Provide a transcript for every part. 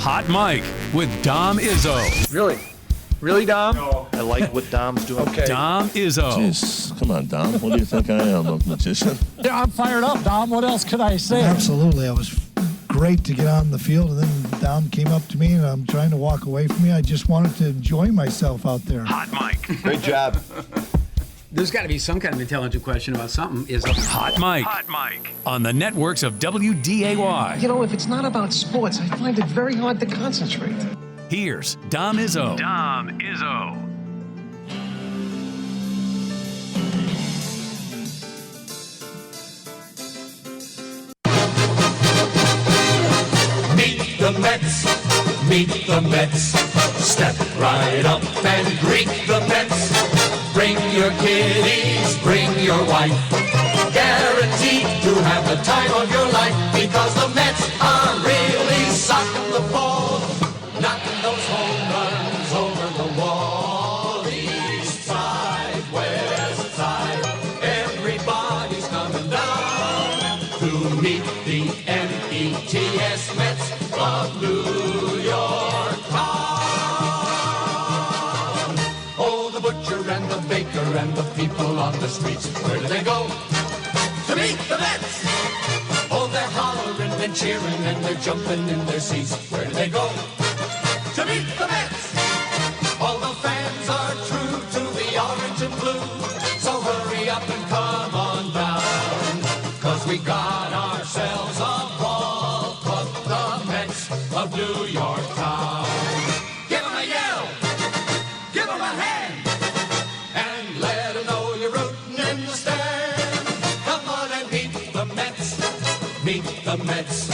Hot Mike with Dom Izzo. Really? Really, Dom? No. I like what Dom's doing. Okay. Dom Izzo. Jeez, come on, Dom. What do you think I am, a magician? Yeah, I'm fired up, Dom. What else could I say? Absolutely. It was great to get on the field, and then Dom came up to me, and I'm trying to walk away from me. I just wanted to enjoy myself out there. Hot Mike. Great job. There's got to be some kind of intelligent question about something. Is Hot Mike. Hot Mike. On the networks of WDAY. You know, if it's not about sports, I find it very hard to concentrate. Here's Dom Izzo. Dom Izzo. Meet the Mets, meet the Mets. Step right up and greet the Mets. Bring your kiddies, bring your wife. Guaranteed to have the time of your life, because the Mets are really socking the ball, knocking those home runs over the wall. East side, west side, everybody's coming down to meet the Mets, Mets of New York town. Oh, the butcher and the baker and the people on the streets, where do they go? To meet the Mets. Oh, they're hollering and cheering and they're jumping in their seats. Where do they go? To meet the Mets. All the fans are true to the orange and blue, so hurry up and come on down, 'cause we got ourselves a ball club, the Mets of New York town. Give 'em a yell, give 'em a hand, and let 'em know you're rooting in the stand. Come on and meet the Mets, meet the Mets.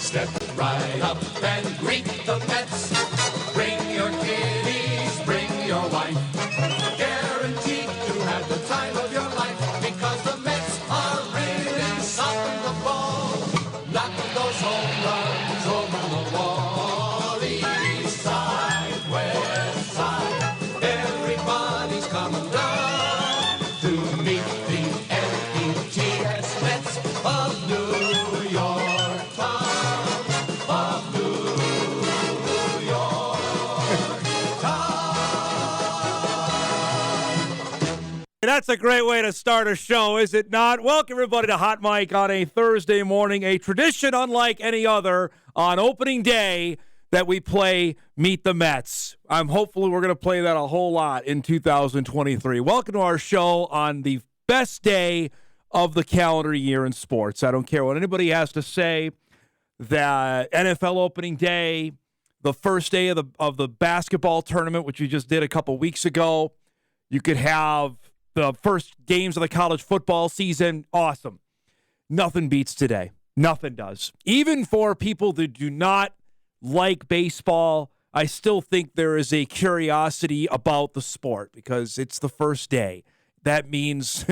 Step right up and greet the Mets. Bring your kiddies, bring your wife. Guaranteed to have the time of your life, because the Mets are really socking the ball, knocking those home runs over the wall. East side, west side, everybody's coming down to meet the Mets, Mets of New York town, of New York town. That's a great way to start a show, is it not? Welcome, everybody, to Hot Mike on a Thursday morning, a tradition unlike any other on opening day that we play Meet the Mets. Hopefully we're going to play that a whole lot in 2023. Welcome to our show on the best day of the calendar year in sports. I don't care what anybody has to say. That NFL opening day, the first day of the basketball tournament, which we just did a couple weeks ago. You could have the first games of the college football season. Awesome. Nothing beats today. Nothing does. Even for people that do not like baseball, I still think there is a curiosity about the sport because it's the first day. That means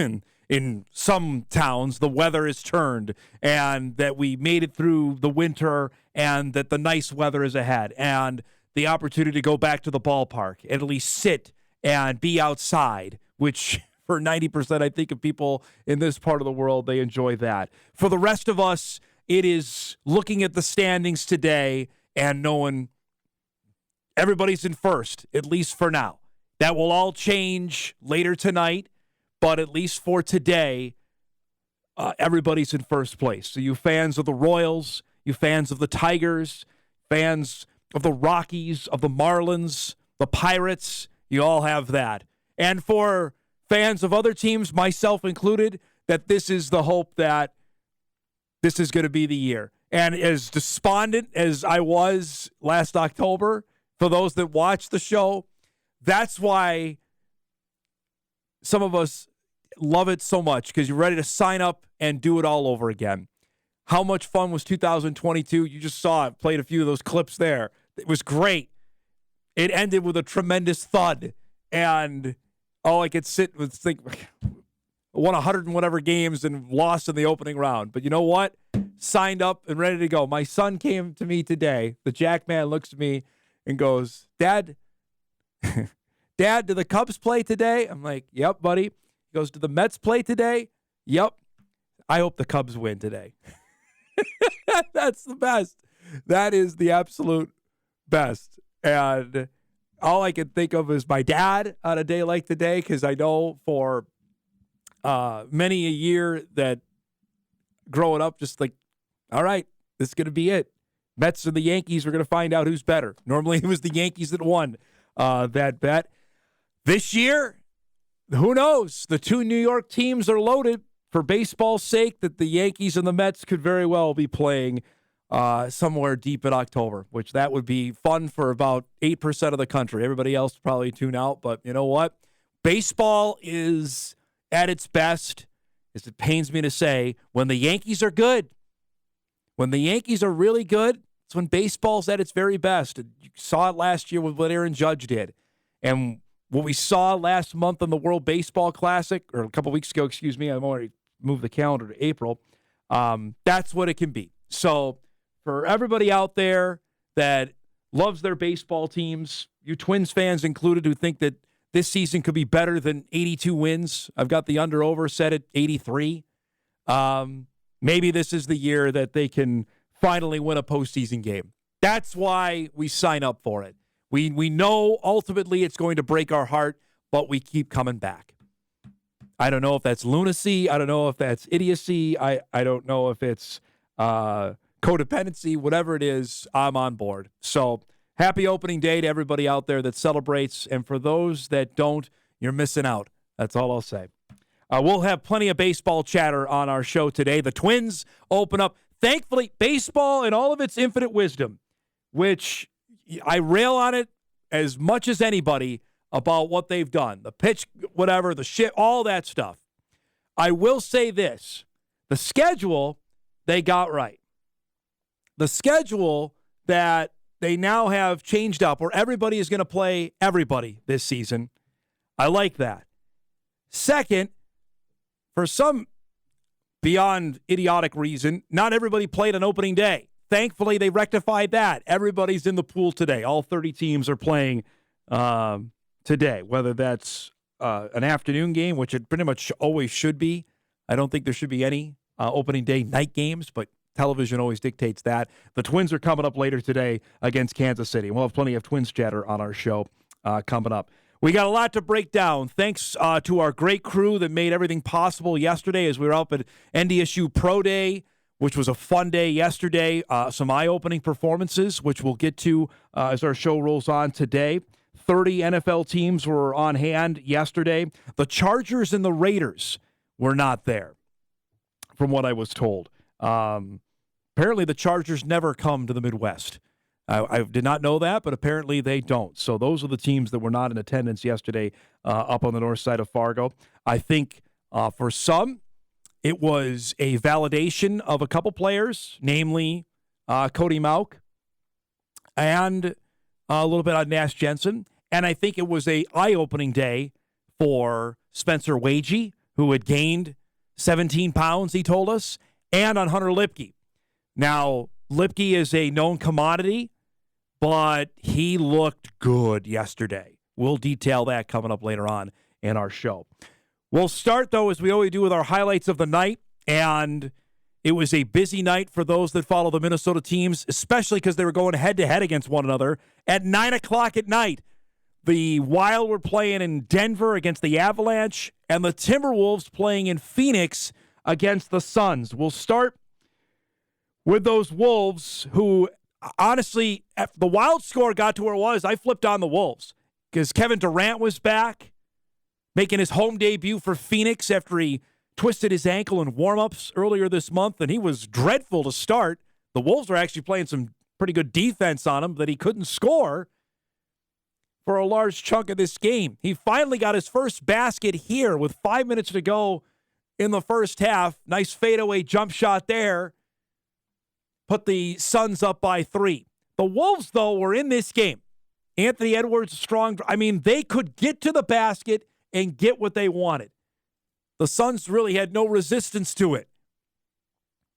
in some towns, the weather is turned and that we made it through the winter and that the nice weather is ahead and the opportunity to go back to the ballpark and at least sit and be outside, which for 90%, I think, of people in this part of the world, they enjoy that. For the rest of us, it is looking at the standings today and knowing everybody's in first, at least for now. That will all change later tonight, but at least for today, everybody's in first place. So you fans of the Royals, you fans of the Tigers, fans of the Rockies, of the Marlins, the Pirates, you all have that. And for fans of other teams, myself included, that this is the hope that this is going to be the year. And as despondent as I was last October, for those that watch the show, that's why some of us love it so much, because you're ready to sign up and do it all over again. How much fun was 2022? You just saw it, played a few of those clips there. It was great. It ended with a tremendous thud. And all I could sit and think, won 100 and whatever games and lost in the opening round. But you know what? Signed up and ready to go. My son came to me today. The Jack man looks at me and goes, Dad, Dad, do the Cubs play today? I'm like, yep, buddy. He goes, do the Mets play today? Yep. I hope the Cubs win today. That's the best. That is the absolute best. And all I can think of is my dad on a day like today, because I know for many a year that growing up, just like, all right, this is going to be it. Mets and the Yankees, we're going to find out who's better. Normally it was the Yankees that won that bet. This year, who knows? The two New York teams are loaded. For baseball's sake, that the Yankees and the Mets could very well be playing somewhere deep in October, which that would be fun for about 8% of the country. Everybody else probably tune out, but you know what? Baseball is at its best, as it pains me to say, when the Yankees are good. When the Yankees are really good, it's when baseball's at its very best. You saw it last year with what Aaron Judge did. And what we saw last month in the World Baseball Classic, or a couple weeks ago, excuse me, I've already moved the calendar to April. That's what it can be. So for everybody out there that loves their baseball teams, you Twins fans included, who think that this season could be better than 82 wins, I've got the under-over set at 83. Maybe this is the year that they can finally win a postseason game. That's why we sign up for it. We know ultimately it's going to break our heart, but we keep coming back. I don't know if that's lunacy. I don't know if that's idiocy. I don't know if it's codependency. Whatever it is, I'm on board. So happy opening day to everybody out there that celebrates. And for those that don't, you're missing out. That's all I'll say. We'll have plenty of baseball chatter on our show today. The Twins open up. Thankfully, baseball in all of its infinite wisdom, which I rail on it as much as anybody about what they've done. The pitch, whatever, the shit, all that stuff. I will say this. The schedule, they got right. The schedule that they now have changed up, where everybody is going to play everybody this season, I like that. Second, for some beyond idiotic reason, not everybody played on opening day. Thankfully, they rectified that. Everybody's in the pool today. All 30 teams are playing today, whether that's an afternoon game, which it pretty much always should be. I don't think there should be any opening day night games, but television always dictates that. The Twins are coming up later today against Kansas City. We'll have plenty of Twins chatter on our show coming up. We got a lot to break down. Thanks to our great crew that made everything possible yesterday as we were up at NDSU Pro Day, which was a fun day yesterday. Some eye-opening performances, which we'll get to as our show rolls on today. 30 NFL teams were on hand yesterday. The Chargers and the Raiders were not there, from what I was told. Apparently, the Chargers never come to the Midwest. I did not know that, but apparently they don't. So those are the teams that were not in attendance yesterday up on the north side of Fargo. I think for some, it was a validation of a couple players, namely Cody Mauch and a little bit on Nash Jensen. And I think it was a eye-opening day for Spencer Wagee, who had gained 17 pounds, he told us, and on Hunter Lipke. Now, Lipke is a known commodity, but he looked good yesterday. We'll detail that coming up later on in our show. We'll start, though, as we always do, with our highlights of the night. And it was a busy night for those that follow the Minnesota teams, especially because they were going head-to-head against one another. At 9 o'clock at night, the Wild were playing in Denver against the Avalanche, and the Timberwolves playing in Phoenix against the Suns. We'll start with those Wolves who, honestly, if the Wild score got to where it was, I flipped on the Wolves because Kevin Durant was back, making his home debut for Phoenix after he twisted his ankle in warm-ups earlier this month, and he was dreadful to start. The Wolves were actually playing some pretty good defense on him that he couldn't score for a large chunk of this game. He finally got his first basket here with 5 minutes to go in the first half. Nice fadeaway jump shot there. Put the Suns up by 3. The Wolves, though, were in this game. Anthony Edwards, strong. I mean, they could get to the basket and get what they wanted. The Suns really had no resistance to it.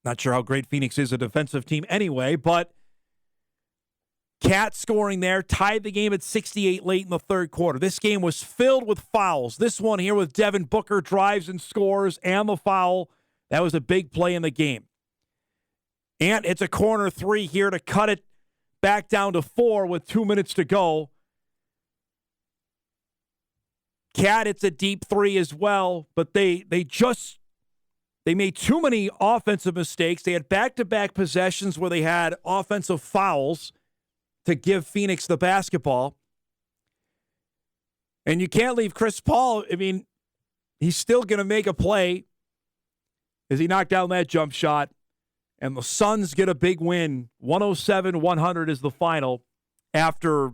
Not sure how great Phoenix is a defensive team anyway, but Cat scoring there, tied the game at 68 late in the third quarter. This game was filled with fouls. This one here with Devin Booker drives and scores and the foul. That was a big play in the game. And it's a corner three here to cut it back down to 4 with 2 minutes to go. Cat, it's a deep 3 as well, but they made too many offensive mistakes. They had back-to-back possessions where they had offensive fouls to give Phoenix the basketball. And you can't leave Chris Paul. I mean, he's still going to make a play as he knocked down that jump shot. And the Suns get a big win. 107-100 is the final after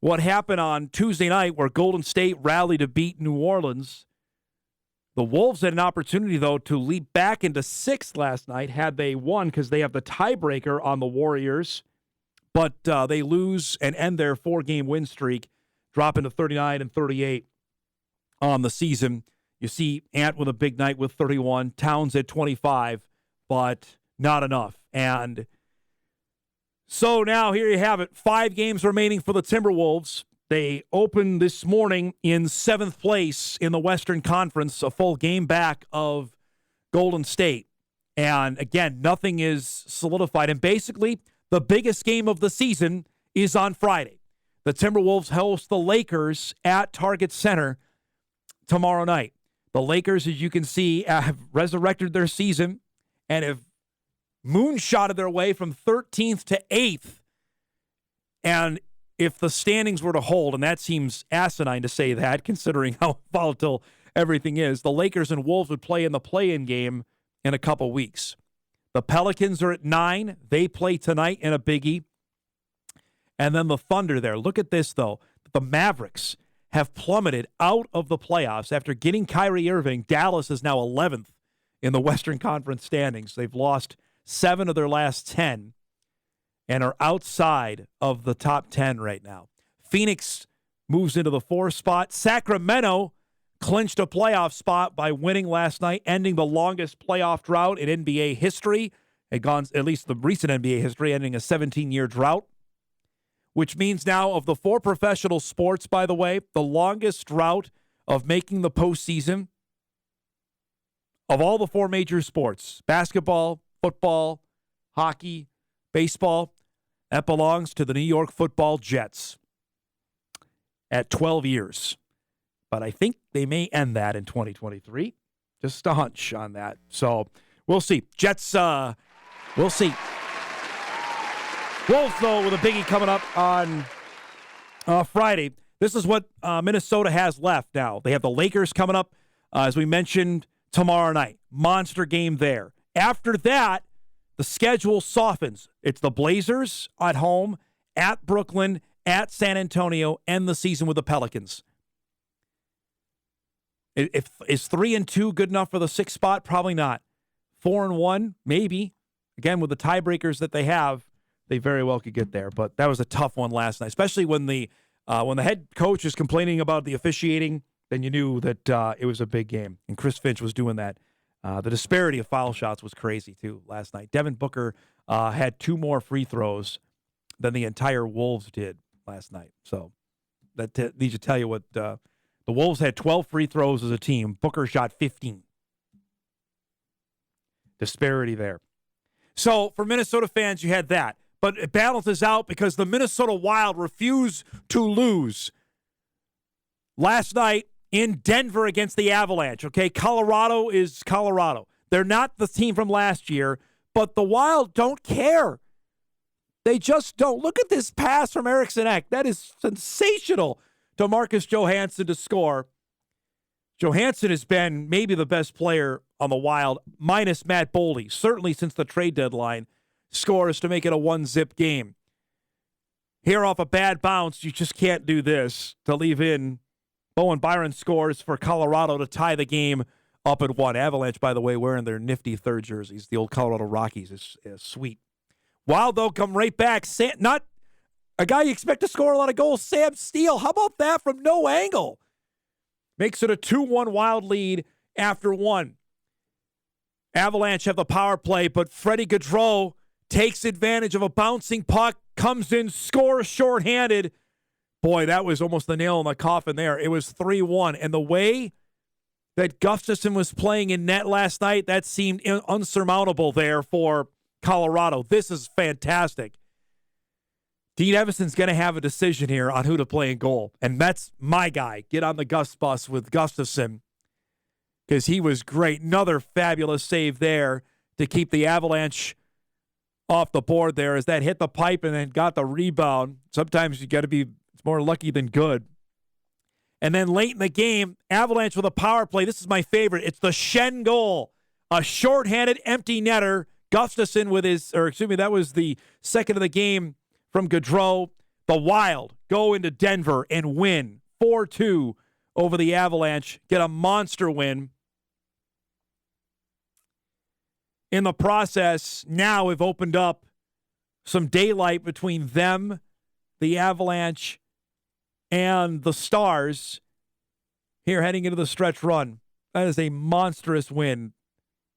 what happened on Tuesday night where Golden State rallied to beat New Orleans. The Wolves had an opportunity, though, to leap back into 6th last night had they won because they have the tiebreaker on the Warriors. But they lose and end their 4-game win streak, dropping to 39-38 on the season. You see Ant with a big night with 31, Towns at 25, but not enough. And so now here you have it. 5 games remaining for the Timberwolves. They opened this morning in 7th place in the Western Conference, a full game back of Golden State. And again, nothing is solidified. And basically, the biggest game of the season is on Friday. The Timberwolves host the Lakers at Target Center tomorrow night. The Lakers, as you can see, have resurrected their season and have moonshotted their way from 13th to 8th. And if the standings were to hold, and that seems asinine to say that, considering how volatile everything is, the Lakers and Wolves would play in the play-in game in a couple weeks. The Pelicans are at 9. They play tonight in a biggie. And then the Thunder there. Look at this, though. The Mavericks have plummeted out of the playoffs after getting Kyrie Irving. Dallas is now 11th in the Western Conference standings. They've lost 7 of their last 10. And are outside of the top 10 right now. Phoenix moves into the 4th spot. Sacramento clinched a playoff spot by winning last night, ending the longest playoff drought in NBA history. It gone, at least the recent NBA history, ending a 17-year drought, which means now of the 4 professional sports, by the way, the longest drought of making the postseason of all the 4 major sports, basketball, football, hockey, baseball, that belongs to the New York Football Jets at 12 years. But I think they may end that in 2023. Just a hunch on that. So we'll see. Jets, we'll see. Wolves, though, with a biggie coming up on Friday. This is what Minnesota has left now. They have the Lakers coming up, as we mentioned, tomorrow night. Monster game there. After that, the schedule softens. It's the Blazers at home, at Brooklyn, at San Antonio, end the season with the Pelicans. Is 3-2 good enough for the 6th spot? Probably not. 4-1, maybe. Again, with the tiebreakers that they have, they very well could get there. But that was a tough one last night, especially when the head coach is complaining about the officiating. Then you knew that it was a big game, and Chris Finch was doing that. The disparity of foul shots was crazy, too, last night. Devin Booker had 2 more free throws than the entire Wolves did last night. So that needs to tell you what the Wolves had 12 free throws as a team. Booker shot 15. Disparity there. So for Minnesota fans, you had that. But it balances out because the Minnesota Wild refused to lose last night in Denver against the Avalanche, okay? Colorado is Colorado. They're not the team from last year, but the Wild don't care. They just don't. Look at this pass from Eriksson Ek. That is sensational to Marcus Johansson to score. Johansson has been maybe the best player on the Wild, minus Matt Boldy, certainly since the trade deadline, scores to make it a 1-zip game. Here off a bad bounce, you just can't do this to leave in. Bowen Byron scores for Colorado to tie the game up at 1. Avalanche, by the way, wearing their nifty 3rd jerseys. The old Colorado Rockies is sweet. Wild, though, come right back. Not a guy you expect to score a lot of goals, Sam Steele. How about that from no angle? Makes it a 2-1 Wild lead after 1. Avalanche have the power play, but Freddie Gaudreau takes advantage of a bouncing puck, comes in, scores shorthanded. Boy, that was almost the nail in the coffin there. It was 3-1. And the way that Gustafsson was playing in net last night, that seemed unsurmountable there for Colorado. This is fantastic. Dean Evanson's going to have a decision here on who to play in goal. And that's my guy. Get on the Gus bus with Gustafson because he was great. Another fabulous save there to keep the Avalanche off the board there as that hit the pipe and then got the rebound. Sometimes you got to be it's more lucky than good. And then late in the game, Avalanche with a power play. This is my favorite. It's the Shen goal. A shorthanded empty netter. Gustafson with that was the second of the game from Gaudreau. The Wild go into Denver and win 4-2 over the Avalanche. Get a monster win. In the process, now we've opened up some daylight between them, the Avalanche, and the Stars here heading into the stretch run. That is a monstrous win.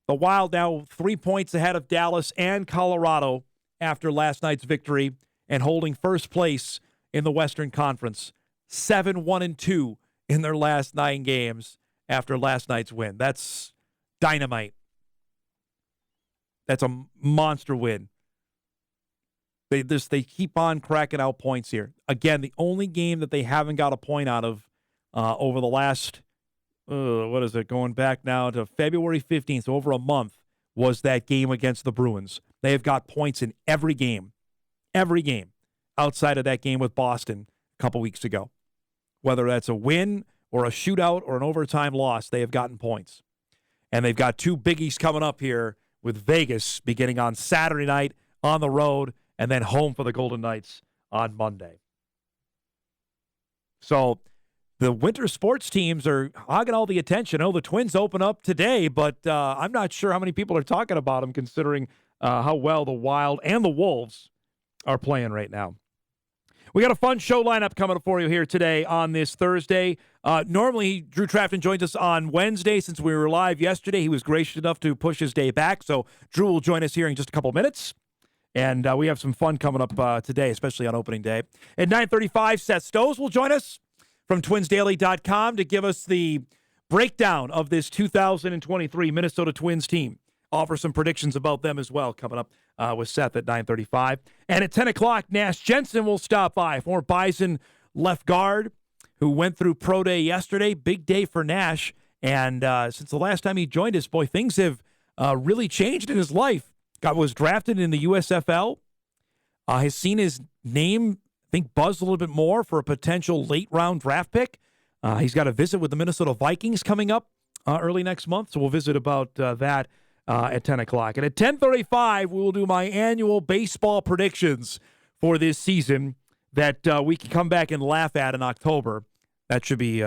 The Wild now 3 points ahead of Dallas and Colorado after last night's victory and holding first place in the Western Conference. 7-1-2 in their last 9 games after last night's win. That's dynamite. That's a monster win. They keep on cracking out points here. Again, the only game that they haven't got a point out of over the last, going back now to February 15th, so over a month, was that game against the Bruins. They have got points in every game outside of that game with Boston a couple weeks ago. Whether that's a win or a shootout or an overtime loss, they have gotten points. And they've got 2 biggies coming up here with Vegas beginning on Saturday night on the road and then home for the Golden Knights on Monday. So the winter sports teams are hogging all the attention. The Twins open up today, but I'm not sure how many people are talking about them considering how well the Wild and the Wolves are playing right now. We got a fun show lineup coming up for you here today on this Thursday. Normally, Drew Trafton joins us on Wednesday. Since we were live yesterday, he was gracious enough to push his day back. So Drew will join us here in just a couple minutes. And we have some fun coming up today, especially on opening day. At 9:35, Seth Stohs will join us from twinsdaily.com to give us the breakdown of this 2023 Minnesota Twins team. Offer some predictions about them as well coming up with Seth at 9:35. And at 10 o'clock, Nash Jensen will stop by, former Bison left guard who went through Pro Day yesterday. Big day for Nash. And since the last time he joined us, boy, things have really changed in his life. Was drafted in the USFL. Has seen his name, I think, buzz a little bit more for a potential late-round draft pick. He's got a visit with the Minnesota Vikings coming up early next month, so we'll visit about that at 10 o'clock. And at 10:35, we will do my annual baseball predictions for this season that we can come back and laugh at in October. That should be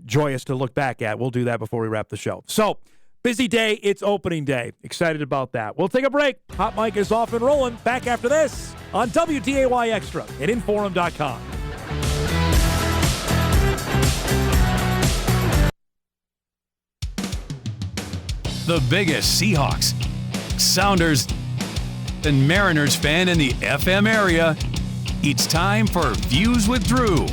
joyous to look back at. We'll do that before we wrap the show. So, busy day. It's opening day. Excited about that. We'll take a break. Hot Mic is off and rolling. Back after this on WDAY Extra at Inforum.com. The biggest Seahawks, Sounders, and Mariners fan in the FM area. It's time for Views with Drew.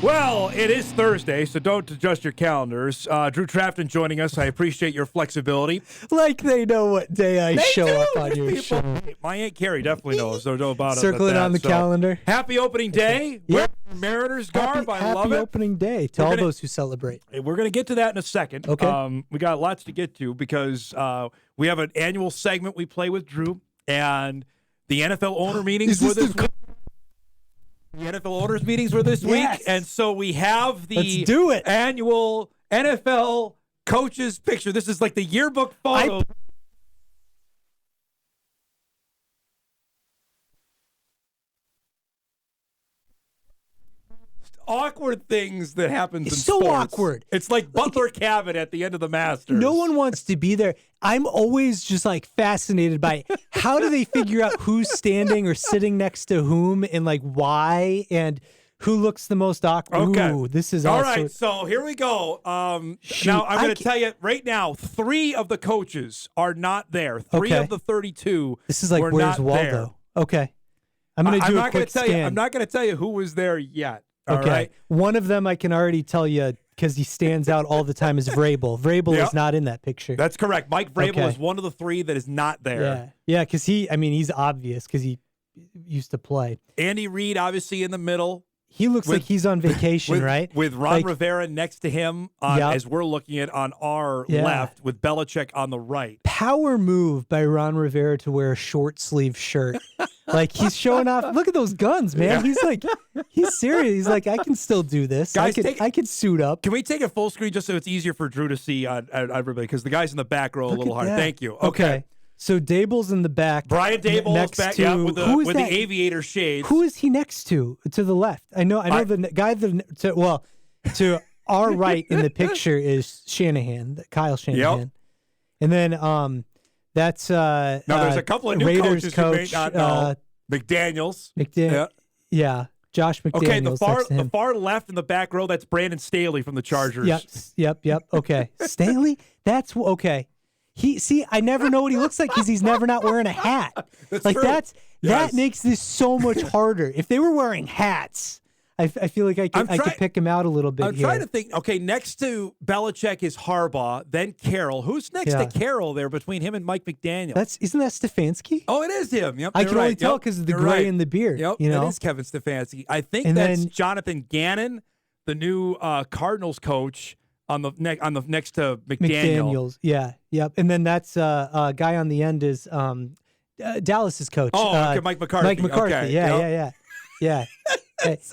Well, it is Thursday, so don't adjust your calendars. Drew Trafton joining us. I appreciate your flexibility. Like they know what day I show up on your show. My Aunt Carrie definitely knows. There's no about Circle it on the calendar. Happy opening day. Yeah. Mariners garb. I love it. Happy opening day to all those who celebrate. We're going to get to that in a second. Okay. We got lots to get to because we have an annual segment we play with Drew, and the NFL owner meetings were this week. The NFL owners meetings were this week, and so we have the annual NFL coaches picture. This is like the yearbook photo. Awkward things that happens in so sports. Awkward. It's like Butler Cabin at the end of the Masters. No one wants to be there. I'm always just like fascinated by how do they figure out who's standing or sitting next to whom and like why and who looks the most awkward. Okay. Ooh, this is all right. So here we go. Now I'm going to tell you right now, 3 of the coaches are not there. 3 of the 32. This is like were where's not Waldo? There. Okay. I'm going to do a quick scan. I'm not going to tell you who was there yet. All okay. Right? One of them I can already tell you because he stands out all the time is Vrabel. Vrabel is not in that picture. That's correct. Mike Vrabel is one of the 3 that is not there. Yeah, because he's obvious because he used to play. Andy Reid, obviously in the middle. He looks like he's on vacation, right? With Ron Rivera next to him, as we're looking at on our left, with Belichick on the right. Power move by Ron Rivera to wear a short sleeve shirt. Like he's showing off. Look at those guns, man. Yeah. He's serious. He's like, I can still do this. Guys, I could suit up. Can we take it full screen just so it's easier for Drew to see on everybody? Because the guys in the back row a little hard. That. Thank you. Okay. So Dable's in the back. Brian Dable's back, with the aviator shades. Who is he next to the left? I know the guy to our right in the picture is Kyle Shanahan. Yep. And then that's now there's a couple of new Raiders coaches coach, who may not know. McDaniels. Yeah. Josh McDaniels. Okay, the far left in the back row, that's Brandon Staley from the Chargers. Yep. Okay. Staley? That's okay. I never know what he looks like because he's never not wearing a hat. That's like true. That makes this so much harder. If they were wearing hats, I feel like I could pick him out a little bit. I'm trying to think. Okay, next to Belichick is Harbaugh, then Carroll. Who's next to Carroll there between him and Mike McDaniel? Isn't that Stefanski? Oh, it is him. Yep, I can only tell because of the gray and the beard. Yep, you know? it is Kevin Stefanski. I think that's Jonathan Gannon, the new Cardinals coach. On the next to McDaniels. Yeah, yep. And then that's guy on the end is Dallas's coach. Oh, okay, Mike McCarthy. Mike McCarthy. Okay. Yeah.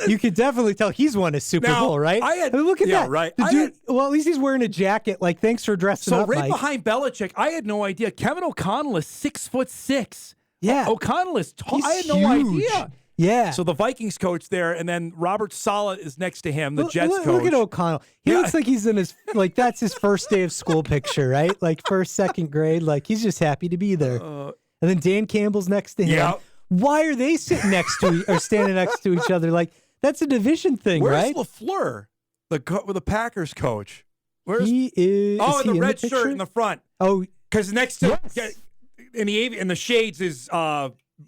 You could definitely tell he's won a Super Bowl, right? Look at that. Right. The dude, well, at least he's wearing a jacket. Like, thanks for dressing up, right Mike. behind Belichick, I had no idea. Kevin O'Connell is 6'6". Yeah. O'Connell is tall. I had Huge. no idea. Yeah. So the Vikings coach there, and then Robert Saleh is next to him, the Jets coach. Look at O'Connell. He looks like he's in his, that's his first day of school picture, right? Like first, second grade. Like he's just happy to be there. And then Dan Campbell's next to him. Yep. Why are they sitting next to or standing next to each other? Like that's a division thing, right? Where's LaFleur, the Packers coach? He is. Oh, is in he the red picture? shirt in the front. Oh, because next to in the shades is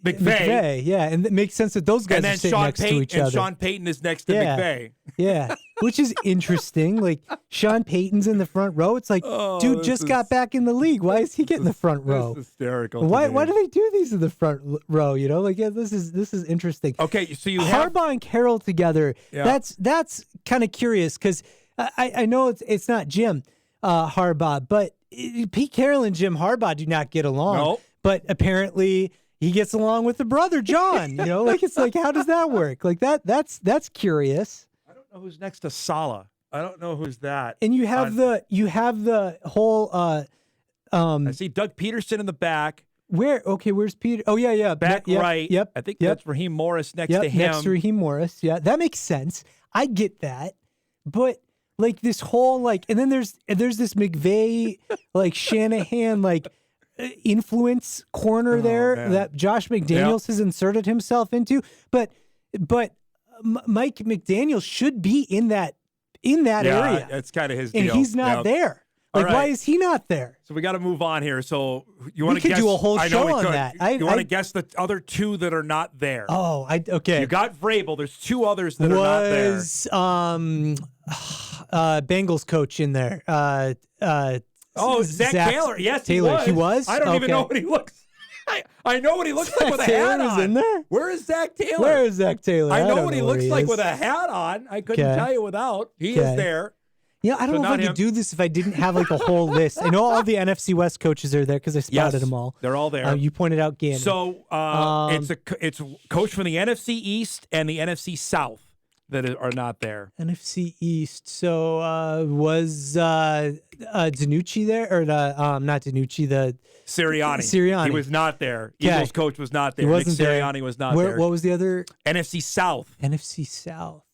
McVay. Yeah, and it makes sense that those guys are sitting next to each other. Sean Payton is next to McVay. Yeah, which is interesting. Like Sean Payton's in the front row. It's like, dude just got back in the league. Why is he getting the front row? This is hysterical. Why do they do these in the front row? You know, like this is interesting. Okay, so you have Harbaugh and Carroll together. Yeah. That's kind of curious because I know it's not Jim Harbaugh, but Pete Carroll and Jim Harbaugh do not get along. Nope. But apparently he gets along with the brother John. You know, like it's like how does that work? Like that's curious. I don't know who's next to Saleh. I don't know who's that. And you have the whole. I see Doug Peterson in the back. Where's Peter? Oh yeah. Back right. Yep. I think that's Raheem Morris next to him. Next to Raheem Morris. Yeah, that makes sense. I get that, but. Like this whole and then there's this McVay Shanahan influence corner there that Josh McDaniels has inserted himself into, but Mike McDaniels should be in that area. That's kind of his deal. And he's not there. Why is he not there? So we got to move on here. So you want to guess? We could do a whole show on that. You want to guess the other two that are not there? Oh, okay. You got Vrabel. There's two others that are not there. Bengals coach in there. Zach Taylor. Yes, Taylor. He was. I don't even know what he looks. I know what he looks like with a hat on. In there? Where is Zach Taylor? Where is Zach Taylor? I know what he looks like with a hat on. I couldn't tell you without. He is there. Yeah, I don't know if I could do this if I didn't have a whole list. I know all the NFC West coaches are there because I spotted them all. They're all there. You pointed out Gannon. So it's a coach from the NFC East and the NFC South that are not there. NFC East. So was Danucci there or not Danucci? The Sirianni. He was not there. Okay. Eagles coach was not there. He wasn't Nick Sirianni was not there. What was the other? NFC South. NFC South.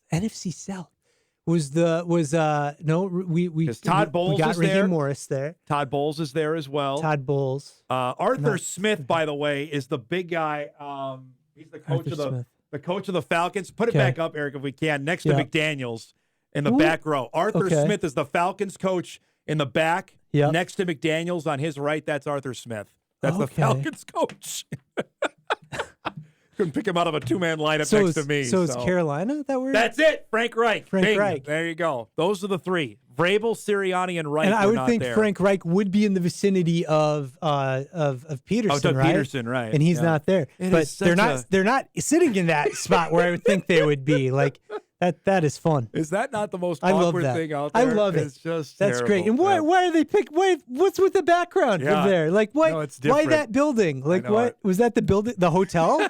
Was Todd Bowles got is there. Raheem Morris there. Todd Bowles is there as well. Todd Bowles. Arthur Smith, by the way, is the big guy. He's the coach the coach of the Falcons. Put it back up, Eric, if we can. Next to McDaniels in the back row. Arthur Smith is the Falcons coach in the back. Yep. Next to McDaniels on his right, that's Arthur Smith. That's the Falcons coach. Couldn't pick him out of a two-man lineup next to me. So it's Carolina that we're... That's it. Frank Reich. Frank Reich. There you go. Those are the three. Vrabel, Sirianni, and Reich. And I were would not think there. Frank Reich would be in the vicinity of Peterson, Oh, Doug right? Peterson, right. And he's Yeah. not there. It But is they're such not sitting in that spot where I would think they would be. Like that is fun. Is that not the most I love awkward that. thing out I there? love it. It's just That's terrible. great. And why are they what's with the background Yeah. of there? Like what? No, it's why different. that building? Like know what it. was that? The hotel?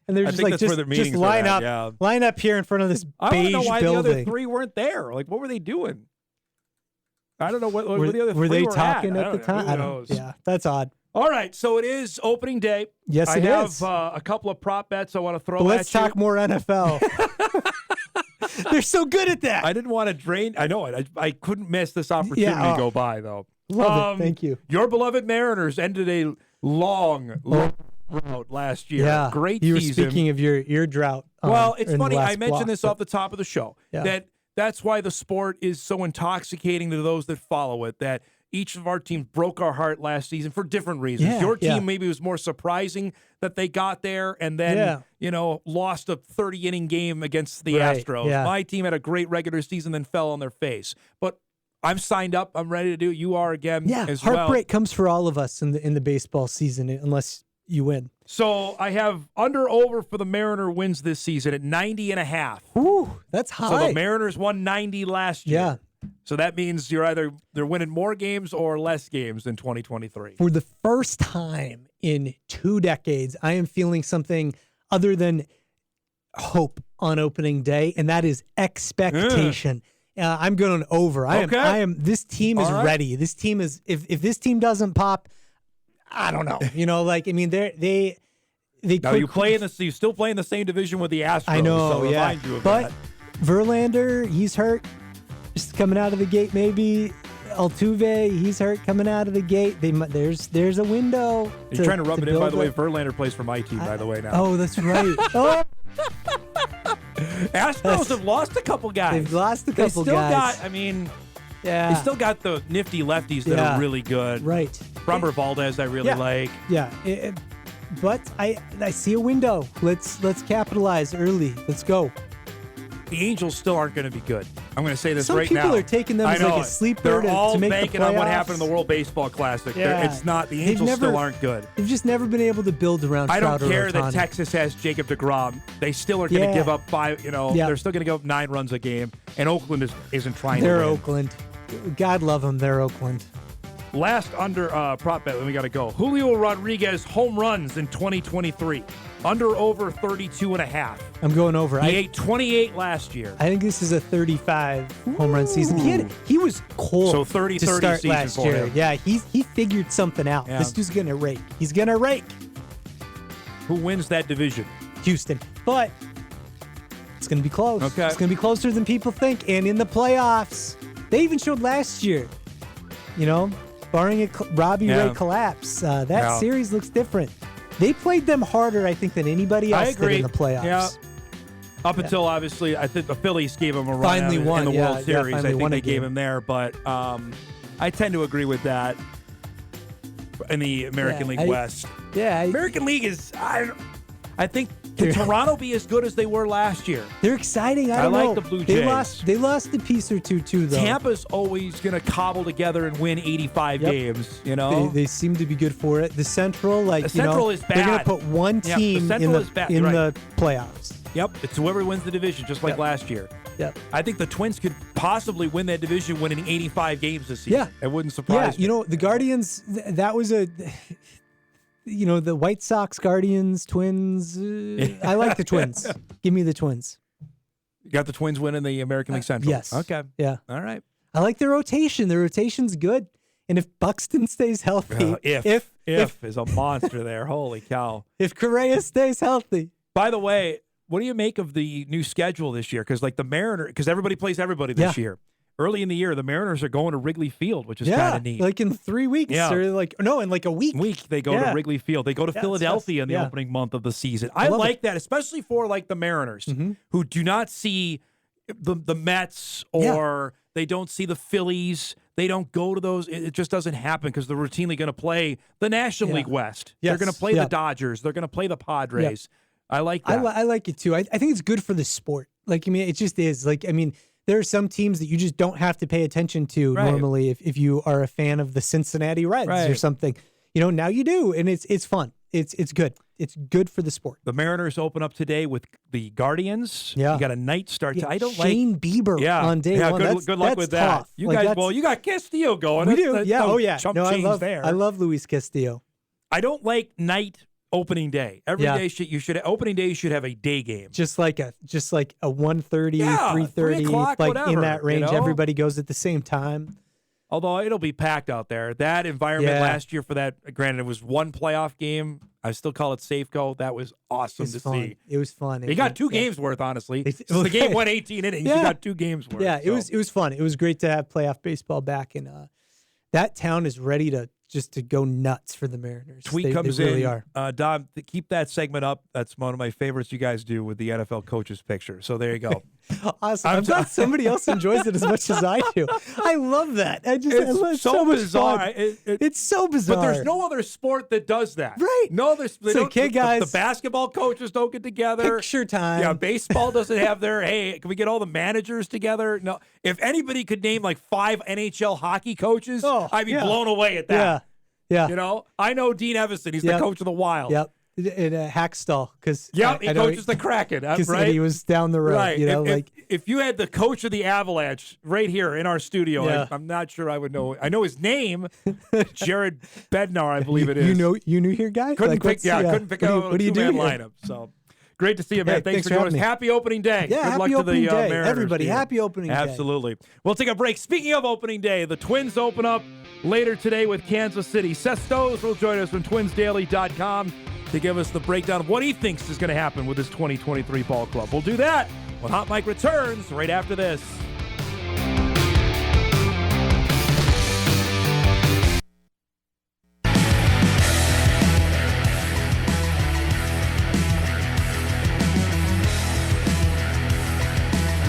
And they're I just think like that's where their meetings line are up, at, yeah. line up here in front of this I want to know beige why the other building. three weren't there. Like, what were they doing? I don't know what the other Were three they were talking at at the time? Who I don't. knows? Yeah, that's odd. All right, so it is opening day. Yes, I it have is. a couple of prop bets I want to throw But at let's you. talk more NFL. They're so good at that. I didn't want to drain. I know it. I couldn't miss this opportunity to go by, though. Love it. Thank you. Your beloved Mariners ended a long route last year. Yeah, Great you were season. speaking of your ear drought. Well, it's in the funny. last I mentioned block, this but- off the top of the show. Yeah. That's why the sport is so intoxicating to those that follow it. That each of our teams broke our heart last season for different reasons. Yeah, Your team yeah. maybe was more surprising that they got there and then lost a 30-inning game against the Right, Astros. yeah. My team had a great regular season, then fell on their face. But I'm signed up. I'm ready to do it. You are again as heartbreak well. comes for all of us in the baseball season unless you win. So I have under-over for the Mariner wins this season at 90.5. Ooh, that's high. So the Mariners won 90 last year. Yeah. So that means they're winning more games or less games in 2023. For the first time in 2 decades, I am feeling something other than hope on opening day, and that is expectation. I'm going over. I am. This team is ready. This team is. If this team doesn't pop, I don't know. They. Now you still play in the same division with the Astros. I know. So remind you of but that. Verlander, he's hurt. Just coming out of the gate, maybe. Altuve, he's hurt coming out of the gate. There's a window. You're trying to rub it in, by the way. up. Verlander plays for my team, by the way, now. Oh, that's right. Oh, Astros have lost a couple guys. they've lost a couple They still guys. got, they Yeah. still got the nifty lefties that Yeah. are really good. Right. Framber Valdez, I really like. Yeah. But I see a window. Let's capitalize early. Let's go. The Angels still aren't going to be good. I'm going to say this Some right now. people are taking them I as know like a it. sleeper They're to all make the banking on what playoffs. happened in the World Baseball Classic. Yeah. It's not. The They've Angels never- still aren't good. They've just never been able to build around I don't Trout or care that Ohtani. Texas has Jacob deGrom. They still are going to Yeah. give up 5. Yeah. They're still going to give up 9 runs a game, and Oakland isn't trying They're to win. Oakland. God love them. They're Oakland. Last under prop bet, then we got to go. Julio Rodriguez home runs in 2023. Under over 32.5. I'm going over. He ate 28 last year. I think this is a 35 home run season. He was cold. So 30-30 to start season last for year. him. Yeah, he figured something out. Yeah. This dude's gonna rake. He's gonna rake. Who wins that division? Houston, but it's gonna be close. Okay. It's gonna be closer than people think. And in the playoffs, they even showed last year. Barring a Robbie Yeah. Ray collapse, that Yeah. series looks different. They played them harder, I think, than anybody I else agree. did in the playoffs. Yeah. Up until, obviously, I think the Phillies gave him a run Finally out won, in the yeah, World yeah, Series. I finally think won a they gave game. him there, but I tend to agree with that in the American League West. Yeah, American League is, I think, can Toronto be as good as they were last year? they're exciting. I don't like know. the Blue They Jays. lost a piece or two too, though. Tampa's always going to cobble together and win 85 Yep. games, They seem to be good for it. The Central, The Central is they're going bad. to put one Yep, the team Central is bad. in You're the playoffs. Yep, it's whoever wins the division, just like last year. Yep. I think the Twins could possibly win that division, winning 85 games this season. Yeah. It wouldn't surprise me. The Guardians. That was a. The White Sox, Guardians, Twins. I like the Twins. Give me the Twins. You got the Twins winning the American League Central. Yes. Okay. Yeah. All right. I like their rotation. Their rotation's good. And if Buxton stays healthy, If is a monster there. Holy cow. if Correa stays healthy. By the way, what do you make of the new schedule this year? Because the Mariners, because everybody plays everybody this year. Early in the year, the Mariners are going to Wrigley Field, which is kind of neat. Like in 3 weeks. Yeah. Or in like a week. They go to Wrigley Field. They go to Yeah, Philadelphia in the yeah. opening month of the season. I love like that, especially for the Mariners, who do not see the Mets or they don't see the Phillies. They don't go to those. It just doesn't happen because they're routinely going to play the National League West. Yes. They're going to play Yeah. the Dodgers. They're going to play the Padres. I like that. I like it too. I think it's good for the sport. It just is. there are some teams that you just don't have to pay attention to normally if you are a fan of the Cincinnati Reds or something. Now you do, and it's fun. It's good. It's good for the sport. The Mariners open up today with the Guardians. Yeah. You got a night start. Yeah, I don't Shane Bieber on day one. Good luck with tough. that. You guys, you got Castillo going. We do. Yeah. No Chump change there. I love Luis Castillo. I don't like night opening day. Every day opening day should have a day game. Just like a 1:30, 3:30, like whatever, in that range. Everybody goes at the same time. Although it'll be packed out there. That environment last year for that, granted, it was one playoff game. I still call it Safeco. That was awesome to see. It was fun. He got 2 games worth, honestly. The game went 18 innings. He got 2 games worth. Yeah, it was fun. It was great to have playoff baseball back, and that town is ready to go nuts for the Mariners. Tweet comes they really in. Dom, keep that segment up. That's one of my favorites you guys do with the NFL coaches picture. So there you go. Awesome. I'm glad somebody else enjoys it as much as I do. I love that. It's so bizarre. It's so bizarre. But there's no other sport that does that. Right. No, there's guys. The basketball coaches don't get together. Picture time. Yeah, baseball doesn't have their, hey, can we get all the managers together? No. If anybody could name like 5 NHL hockey coaches, I'd be blown away at that. Yeah. I know Dean Evison. He's the coach of the Wild. Yep. In Hackstall, because he coaches the Kraken, right? He was down the road, right? If you had the coach of the Avalanche right here in our studio, I'm not sure I would know. I know his name, Jared Bednar, I believe it is. You knew here, guy. Couldn't pick a two-man lineup. So great to see you, man. Thanks for joining us. Happy opening day. Yeah, good luck to the Mariners. Everybody, happy opening day. Absolutely. We'll take a break. Speaking of opening day, the Twins open up later today with Kansas City. Seth Stohs will join us from TwinsDaily.com to give us the breakdown of what he thinks is going to happen with his 2023 ball club. We'll do that when Hot Mike returns right after this.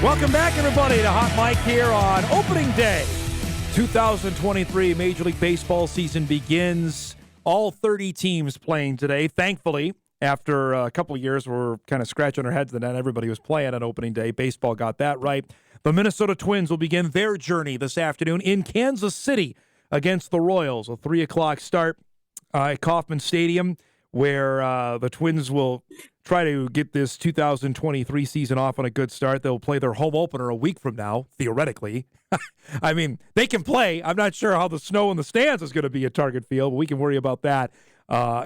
Welcome back, everybody, to Hot Mike here on opening day. 2023 Major League Baseball season begins. All 30 teams playing today. Thankfully, after a couple of years, we're kind of scratching our heads that not everybody was playing on opening day. Baseball got that right. The Minnesota Twins will begin their journey this afternoon in Kansas City against the Royals. A 3 o'clock start at Kauffman Stadium, where the Twins will try to get this 2023 season off on a good start. They'll play their home opener a week from now, theoretically. I mean, they can play. I'm not sure how the snow in the stands is going to be at Target Field, but we can worry about that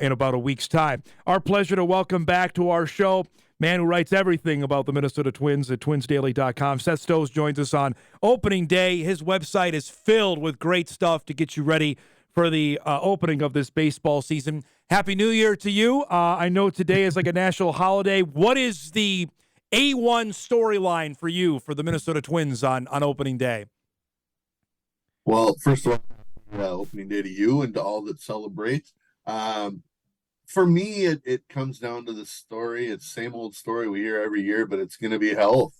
in about a week's time. Our pleasure to welcome back to our show, man who writes everything about the Minnesota Twins at TwinsDaily.com. Seth Stohs joins us on opening day. His website is filled with great stuff to get you ready for the opening of this baseball season. Happy New Year to you. I know today is like a national holiday. What is the A1 storyline for you for the Minnesota Twins on opening day? Well, first of all, opening day to you and to all that celebrate. For me, it comes down to the story. It's the same old story we hear every year, but it's going to be health.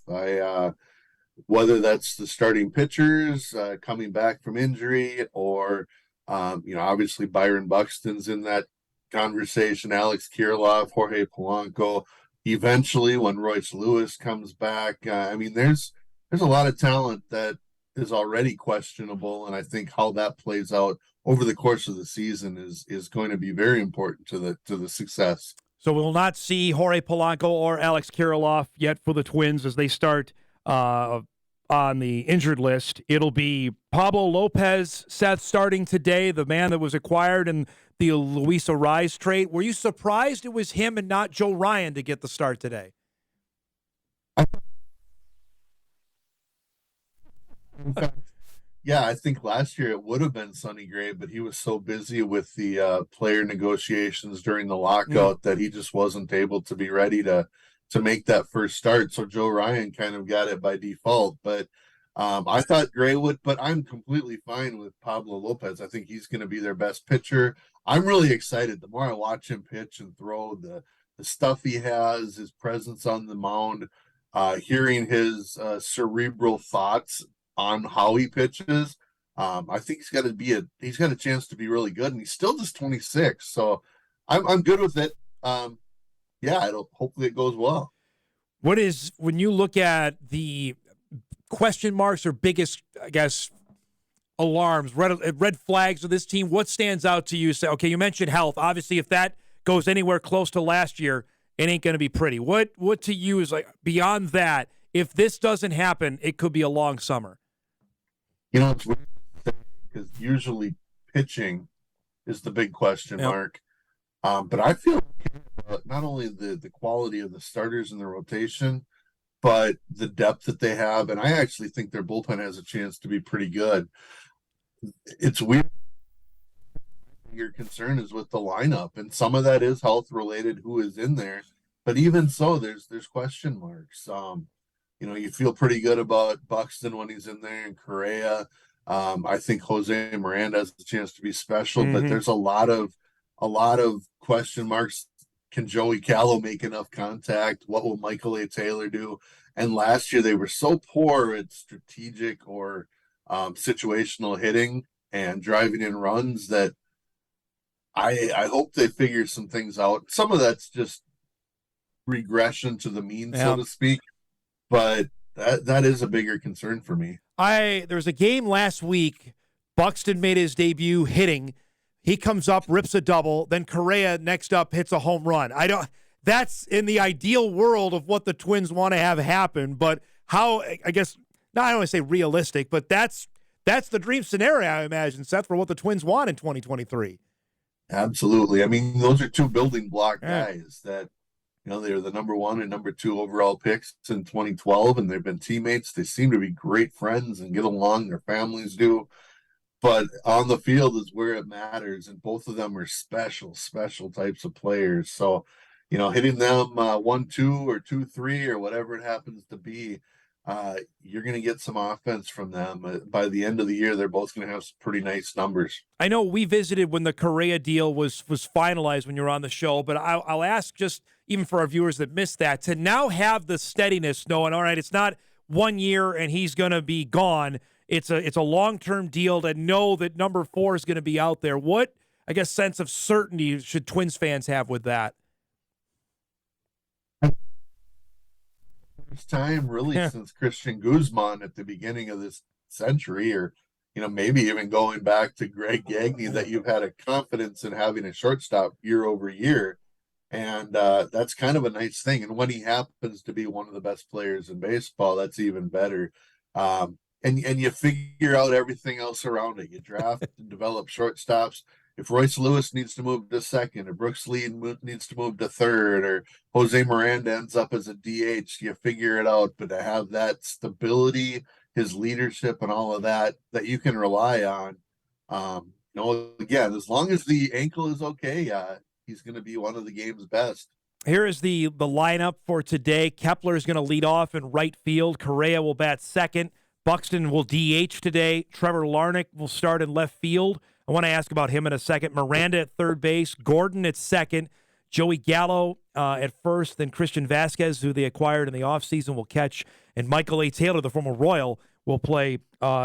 Whether that's the starting pitchers coming back from injury or, obviously Byron Buxton's in that conversation, Alex Kirilloff, Jorge Polanco. Eventually, when Royce Lewis comes back, there's a lot of talent that is already questionable, and I think how that plays out over the course of the season is going to be very important to the success. So we'll not see Jorge Polanco or Alex Kirilloff yet for the Twins as they start on the injured list. It'll be Pablo Lopez, Seth, starting today, the man that was acquired in the Luis Arraez trade. Were you surprised it was him and not Joe Ryan to get the start today? In fact, yeah, I think last year it would have been Sonny Gray, but he was so busy with the player negotiations during the lockout that he just wasn't able to be ready to make that first start. So Joe Ryan kind of got it by default. But I thought Gray would, but I'm completely fine with Pablo Lopez. I think he's going to be their best pitcher. I'm really excited. The more I watch him pitch and throw, the stuff he has, his presence on the mound, hearing his cerebral thoughts on how he pitches, I think he's got a chance to be really good, and he's still just 26. So I'm good with it. Hopefully it goes well. When you look at the question marks or biggest, I guess, alarms, red flags of this team? What stands out to you? Say, okay, you mentioned health. Obviously, if that goes anywhere close to last year, it ain't going to be pretty. What to you is like beyond that? If this doesn't happen, it could be a long summer. It's weird because usually pitching is the big question mark. But I feel not only the quality of the starters in the rotation, but the depth that they have, and I actually think their bullpen has a chance to be pretty good. It's weird. Your concern is with the lineup, and some of that is health related, who is in there. But even so, there's question marks. You feel pretty good about Buxton when he's in there, and Correa. I think Jose Miranda has a chance to be special, but there's a lot of question marks. Can Joey Gallo make enough contact? What will Michael A. Taylor do? And last year they were so poor at strategic or situational hitting and driving in runs that I hope they figure some things out. Some of that's just regression to the mean, so to speak, but that is a bigger concern for me. There was a game last week. Buxton made his debut hitting. He comes up, rips a double. Then Correa next up hits a home run. That's in the ideal world of what the Twins want to have happen. But how? I guess not. I don't want to say realistic, but that's the dream scenario, I imagine, Seth, for what the Twins want in 2023. Absolutely. I mean, those are two building block guys that they're the number 1 and number 2 overall picks in 2012, and they've been teammates. They seem to be great friends and get along. Their families do. But on the field is where it matters, and both of them are special types of players. So, hitting them 1-2 or 2-3 or whatever it happens to be, you're going to get some offense from them. By the end of the year, they're both going to have some pretty nice numbers. I know we visited when the Correa deal was finalized when you were on the show, but I'll ask just even for our viewers that missed that, to now have the steadiness knowing, all right, it's not 1 year and he's going to be gone. It's a long-term deal to know that number 4 is going to be out there. What, I guess, sense of certainty should Twins fans have with that? First time really since Christian Guzman at the beginning of this century, or maybe even going back to Greg Gagne, that you've had a confidence in having a shortstop year over year. And that's kind of a nice thing. And when he happens to be one of the best players in baseball, that's even better. And you figure out everything else around it. You draft and develop shortstops. If Royce Lewis needs to move to second, or Brooks Lee needs to move to third, or Jose Miranda ends up as a DH, you figure it out. But to have that stability, his leadership, and all of that you can rely on, again, as long as the ankle is okay, he's going to be one of the game's best. Here is the lineup for today. Kepler is going to lead off in right field. Correa will bat second. Buxton will DH today. Trevor Larnach will start in left field. I want to ask about him in a second. Miranda at third base. Gordon at second. Joey Gallo at first. Then Christian Vasquez, who they acquired in the offseason, will catch. And Michael A. Taylor, the former Royal, will play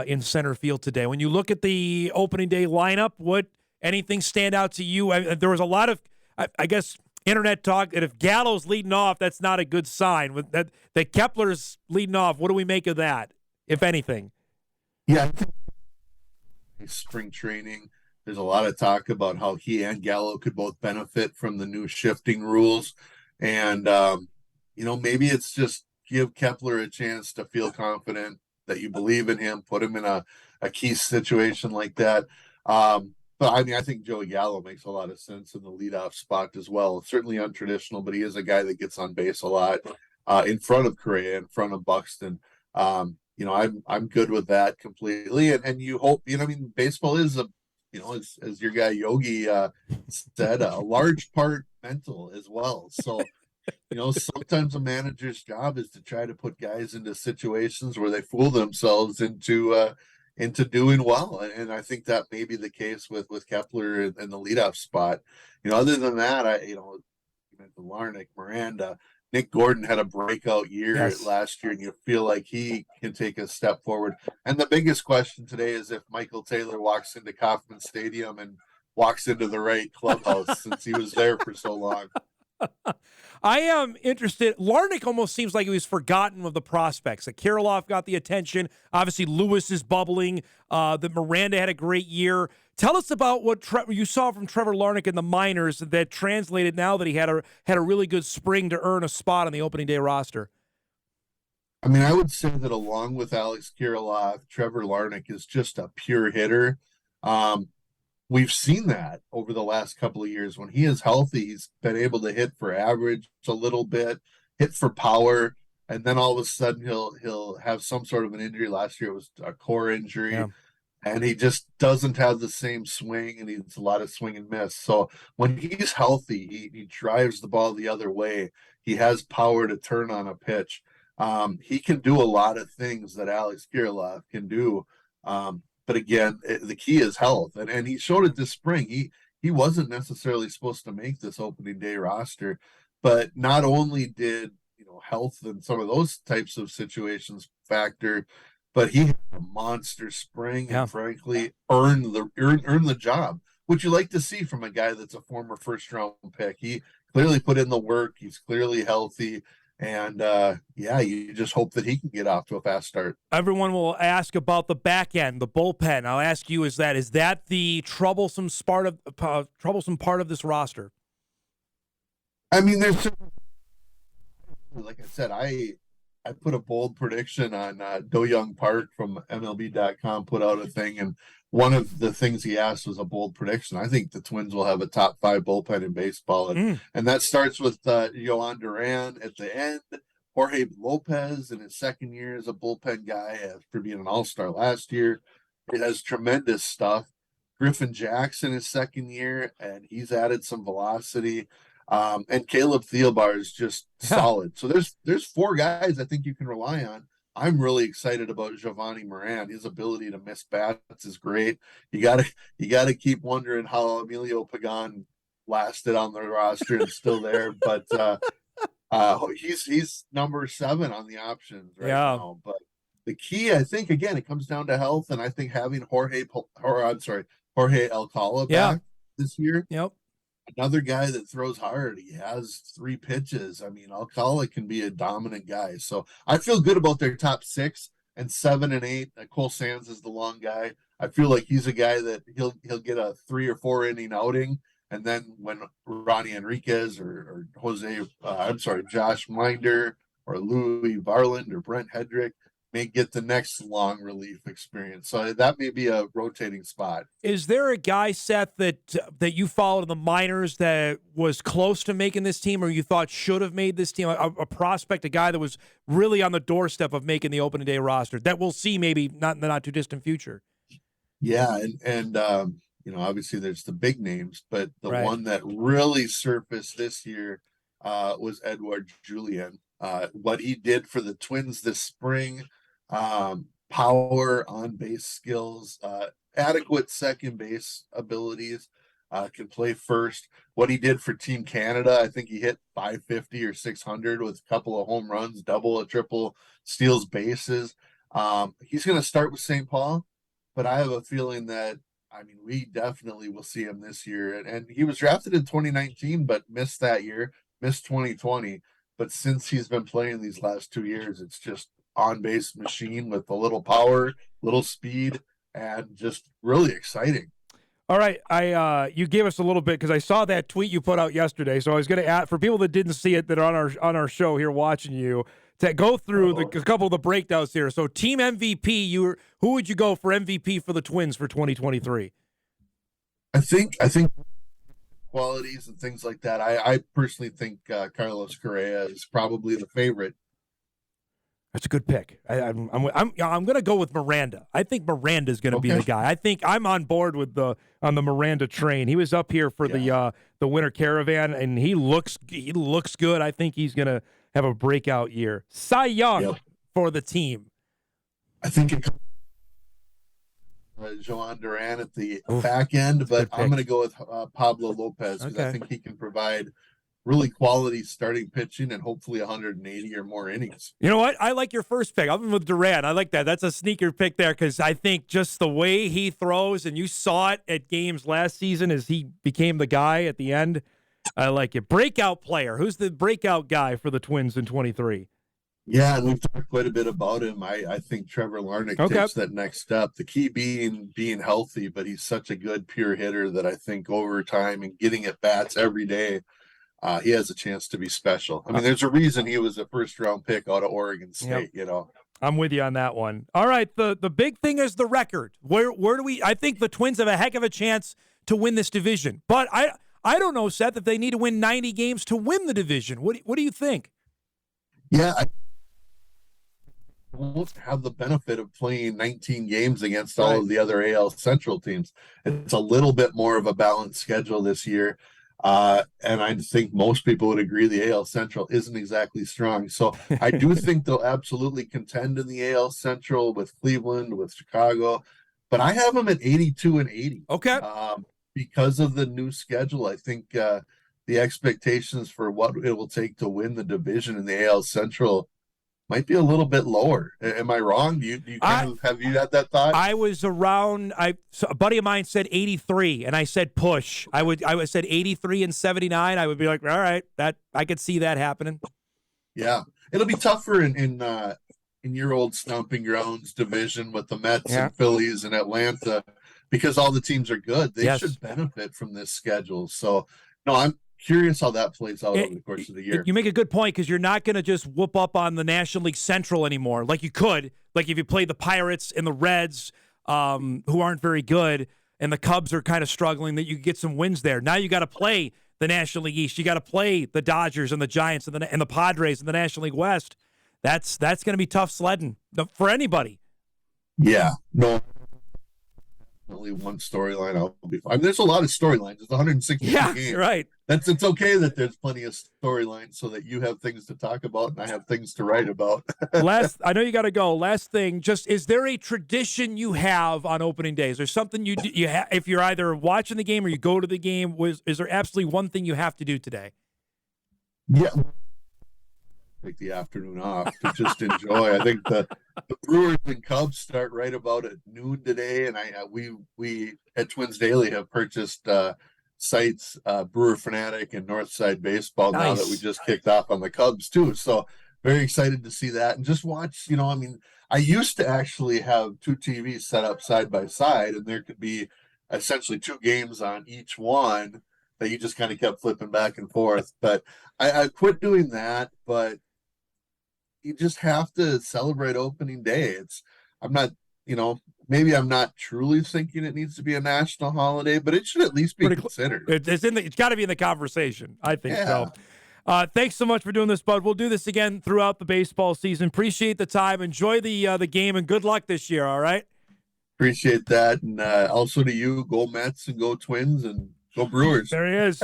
in center field today. When you look at the opening day lineup, anything stand out to you? There was a lot of, I guess, internet talk that if Gallo's leading off, that's not a good sign. That Kepler's leading off, what do we make of that, if anything? Yeah, I think spring training, there's a lot of talk about how he and Gallo could both benefit from the new shifting rules. And, maybe it's just give Kepler a chance to feel confident that you believe in him, put him in a key situation like that. But I think Joey Gallo makes a lot of sense in the leadoff spot as well. It's certainly untraditional, but he is a guy that gets on base a lot in front of Correa, in front of Buxton. I'm good with that completely. And you hope, baseball is as your guy Yogi said, a large part mental as well. So, sometimes a manager's job is to try to put guys into situations where they fool themselves into doing well. And I think that may be the case with Kepler and the leadoff spot. Other than that, you mentioned Larnach, Miranda, Nick Gordon had a breakout year last year, and you feel like he can take a step forward. And the biggest question today is if Michael Taylor walks into Kauffman Stadium and walks into the right clubhouse since he was there for so long. I am interested. Larnach almost seems like he was forgotten of the prospects. That Kirilloff got the attention. Obviously, Lewis is bubbling. That Miranda had a great year. Tell us about what you saw from Trevor Larnach in the minors that translated now that he had a really good spring to earn a spot on the opening day roster. I mean, I would say that along with Alex Kirilloff, Trevor Larnach is just a pure hitter. We've seen that over the last couple of years. When he is healthy, he's been able to hit for average a little bit, hit for power, and then all of a sudden he'll have some sort of an injury. Last year it was a core injury, and he just doesn't have the same swing, and he's a lot of swing and miss. So when he's healthy, he drives the ball the other way. He has power to turn on a pitch. He can do a lot of things that Alex Kirilloff can do. But again, the key is health, and he showed it this spring. He wasn't necessarily supposed to make this opening day roster, but not only did health and some of those types of situations factor, but he had a monster spring and frankly earned the job, which you like to see from a guy that's a former first round pick. He clearly put in the work. He's clearly healthy. And, you just hope that he can get off to a fast start. Everyone will ask about the back end, the bullpen. I'll ask you, is that the troublesome part of this roster? I mean, like I said, I put a bold prediction on Do Young Park from MLB.com put out a thing, and one of the things he asked was a bold prediction. I think the Twins will have a top 5 bullpen in baseball, and that starts with Yohan Duran at the end, Jorge Lopez in his second year as a bullpen guy after being an all-star last year. It has tremendous stuff. Griffin Jackson his second year, and he's added some velocity. And Caleb Thielbar is just solid. So there's 4 guys I think you can rely on. I'm really excited about Giovanni Moran. His ability to miss bats is great. You gotta keep wondering how Emilio Pagan lasted on the roster and still there, but he's number 7 on the options right now. But the key, I think, again, it comes down to health, and I think having Jorge Alcala back this year. Another guy that throws hard. He has 3 pitches. I mean, Alcala can be a dominant guy. So I feel good about their top 6 and 7 and 8. Cole Sands is the long guy. I feel like he's a guy that he'll get a 3 or 4 inning outing. And then when Ronnie Enriquez or Josh Minder or Louis Varland or Brent Hedrick may get the next long relief experience. So that may be a rotating spot. Is there a guy, Seth, that you followed in the minors that was close to making this team or you thought should have made this team, a prospect, a guy that was really on the doorstep of making the opening day roster that we'll see maybe not in the not too distant future? Yeah, and obviously there's the big names, but the one that really surfaced this year was Edouard Julien. What he did for the Twins this spring, power, on-base skills, adequate second base abilities, can play first. What he did for Team Canada, I think he hit 550 or 600 with a couple of home runs, double, a triple, steals bases. He's going to start with St. Paul, but I have a feeling that, we definitely will see him this year. And he was drafted in 2019, but missed that year, missed 2020. But since he's been playing these last 2 years, it's just on-base machine with a little power, little speed, and just really exciting. All right, you gave us a little bit because I saw that tweet you put out yesterday. So I was going to ask for people that didn't see it that are on our show here watching you to go through a couple of the breakdowns here. So team MVP, who would you go for MVP for the Twins for 2023? I think qualities and things like that. I personally think Carlos Correa is probably the favorite. That's a good pick. I'm going to go with Miranda. I think Miranda is going to be the guy. I think I'm on board with on the Miranda train. He was up here for the Winter Caravan, and he looks good. I think he's going to have a breakout year. Cy Young for the team. I think it comes Johan Duran at the back end, but I'm going to go with Pablo Lopez because I think he can provide really quality starting pitching and hopefully 180 or more innings. You know what? I like your first pick. I'm with Duran. I like that. That's a sneaker pick there because I think just the way he throws, and you saw it at games last season as he became the guy at the end. I like it. Breakout player. Who's the breakout guy for the Twins in 23? Yeah, and we've talked quite a bit about him. I think Trevor Larnach takes that next step. The key being healthy, but he's such a good pure hitter that I think over time and getting at bats every day, he has a chance to be special. I mean, there's a reason he was a first-round pick out of Oregon State, you know. I'm with you on that one. All right, the big thing is the record. Where do we? I think the Twins have a heck of a chance to win this division, but I don't know, Seth, if they need to win 90 games to win the division. What do you think? Yeah, I won't have the benefit of playing 19 games against all of the other AL Central teams. It's a little bit more of a balanced schedule this year. And I think most people would agree the AL Central isn't exactly strong. So I do think they'll absolutely contend in the AL Central with Cleveland, with Chicago, but I have them at 82 and 80. Okay. Because of the new schedule, I think the expectations for what it will take to win the division in the AL Central might be a little bit lower. Am I wrong? Do you have you had that thought? I was around. A buddy of mine said 83, and I said push. I said 83 and 79. I would be like, all right, that I could see that happening. Yeah, it'll be tougher in your old stomping grounds division with the Mets and Phillies and Atlanta because all the teams are good. They should benefit from this schedule. So, no, I'm curious how that plays out over the course of the year. You make a good point because you're not going to just whoop up on the National League Central anymore like you could. Like if you play the Pirates and the Reds, who aren't very good, and the Cubs are kind of struggling, that you get some wins there. Now you got to play the National League East. You got to play the Dodgers and the Giants and the Padres in the National League West. That's going to be tough sledding for anybody. Yeah, no. Only one storyline. I'll be fine. There's a lot of storylines. It's 160 games. Right. It's okay that there's plenty of storylines so that you have things to talk about and I have things to write about. I know you got to go. Last thing, just is there a tradition you have on opening day? Is there something you have if you're either watching the game or you go to the game? Is there absolutely one thing you have to do today? Yeah. Take the afternoon off to just enjoy. I think the Brewers and Cubs start right about at noon today, and we at Twins Daily have purchased sites Brewer Fanatic and Northside Baseball now that we just kicked off on the Cubs too. So very excited to see that and just watch. You know, I mean, I used to actually have two TVs set up side by side, and there could be essentially two games on each one that you just kind of kept flipping back and forth. But I quit doing that, but you just have to celebrate opening day. Maybe I'm not truly thinking it needs to be a national holiday, but it should at least be considered. It's got to be in the conversation. I think so. Thanks so much for doing this, bud. We'll do this again throughout the baseball season. Appreciate the time. Enjoy the game, and good luck this year, all right? Appreciate that. And also to you, go Mets and go Twins and go Brewers. There he is.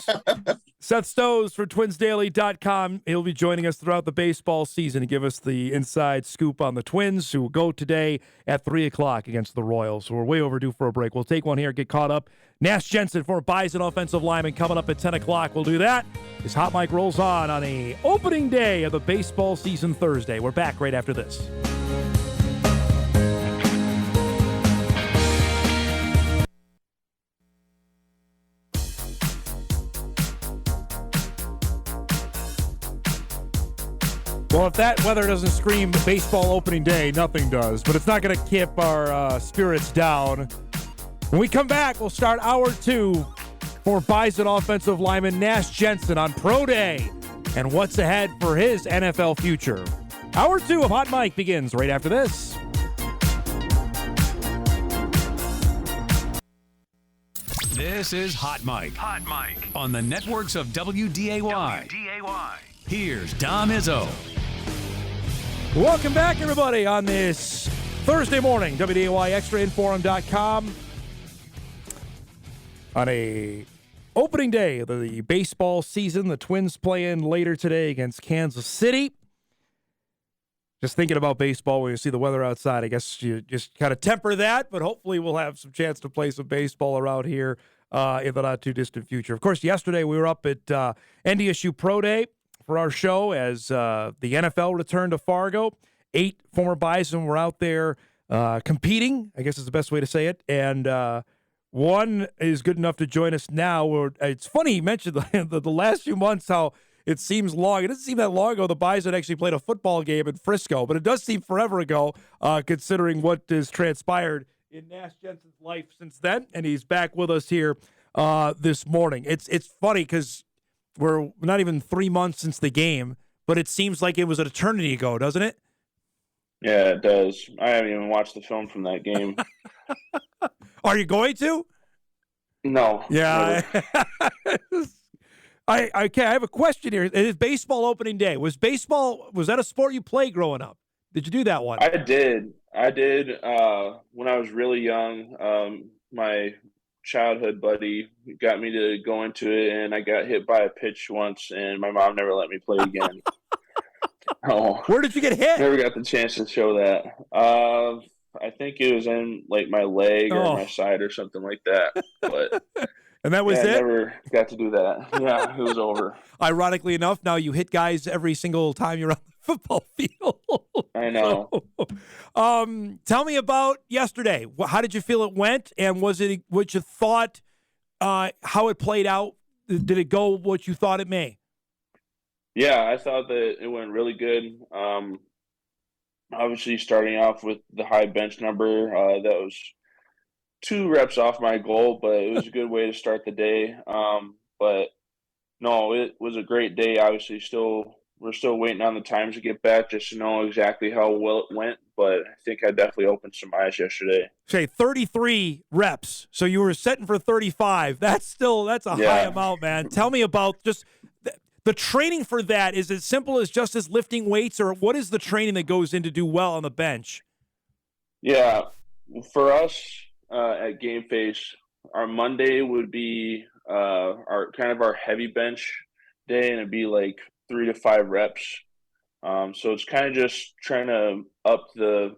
Seth Stohs for TwinsDaily.com. He'll be joining us throughout the baseball season to give us the inside scoop on the Twins, who will go today at 3 o'clock against the Royals. So we're way overdue for a break. We'll take one here, get caught up. Nash Jensen, former Bison offensive lineman, coming up at 10 o'clock. We'll do that as Hot Mike rolls on a opening day of the baseball season Thursday. We're back right after this. Well, if that weather doesn't scream baseball opening day, nothing does. But it's not going to keep our spirits down. When we come back, we'll start hour 2 for Bison offensive lineman Nash Jensen on Pro Day and what's ahead for his NFL future. Hour 2 of Hot Mike begins right after this. This is Hot Mike. Hot Mike. On the networks of WDAY. Here's Dom Izzo. Welcome back, everybody, on this Thursday morning. WDAY ExtraInforum.com. On a opening day of the baseball season, the Twins playing later today against Kansas City. Just thinking about baseball when you see the weather outside, I guess you just kind of temper that, but hopefully we'll have some chance to play some baseball around here in the not-too-distant future. Of course, yesterday we were up at NDSU Pro Day for our show as the NFL returned to Fargo. 8 former Bison were out there competing, I guess is the best way to say it, and One is good enough to join us now. It's funny you mentioned the last few months how it seems long. It doesn't seem that long ago the Bison actually played a football game in Frisco, but it does seem forever ago considering what has transpired in Nash Jensen's life since then, and he's back with us here this morning. It's funny because we're not even 3 months since the game, but it seems like it was an eternity ago, doesn't it? Yeah, it does. I haven't even watched the film from that game. Are you going to? No. Yeah. I have a question here. It is baseball opening day. Was that a sport you played growing up? Did you do that one? I did. When I was really young. My childhood buddy got me to go into it, and I got hit by a pitch once, and my mom never let me play again. Oh, where did you get hit? Never got the chance to show that. I think it was in like my leg or my side or something like that. But and that was it? I never got to do that. Yeah, it was over. Ironically enough, now you hit guys every single time you're on the football field. I know. Tell me about yesterday. How did you feel it went? And was it what you thought, how it played out? Did it go what you thought it may? Yeah, I thought that it went really good. Obviously, starting off with the high bench number, that was 2 reps off my goal, but it was a good way to start the day. But no, it was a great day. Obviously, we're still waiting on the times to get back just to know exactly how well it went. But I think I definitely opened some eyes yesterday. Okay, 33 reps. So you were setting for 35. That's a high amount, man. Tell me about just the training for that. Is it as simple as just as lifting weights, or what is the training that goes in to do well on the bench? Yeah, for us at Game Face, our Monday would be our heavy bench day, and it'd be like 3 to 5 reps. So it's kind of just trying to up the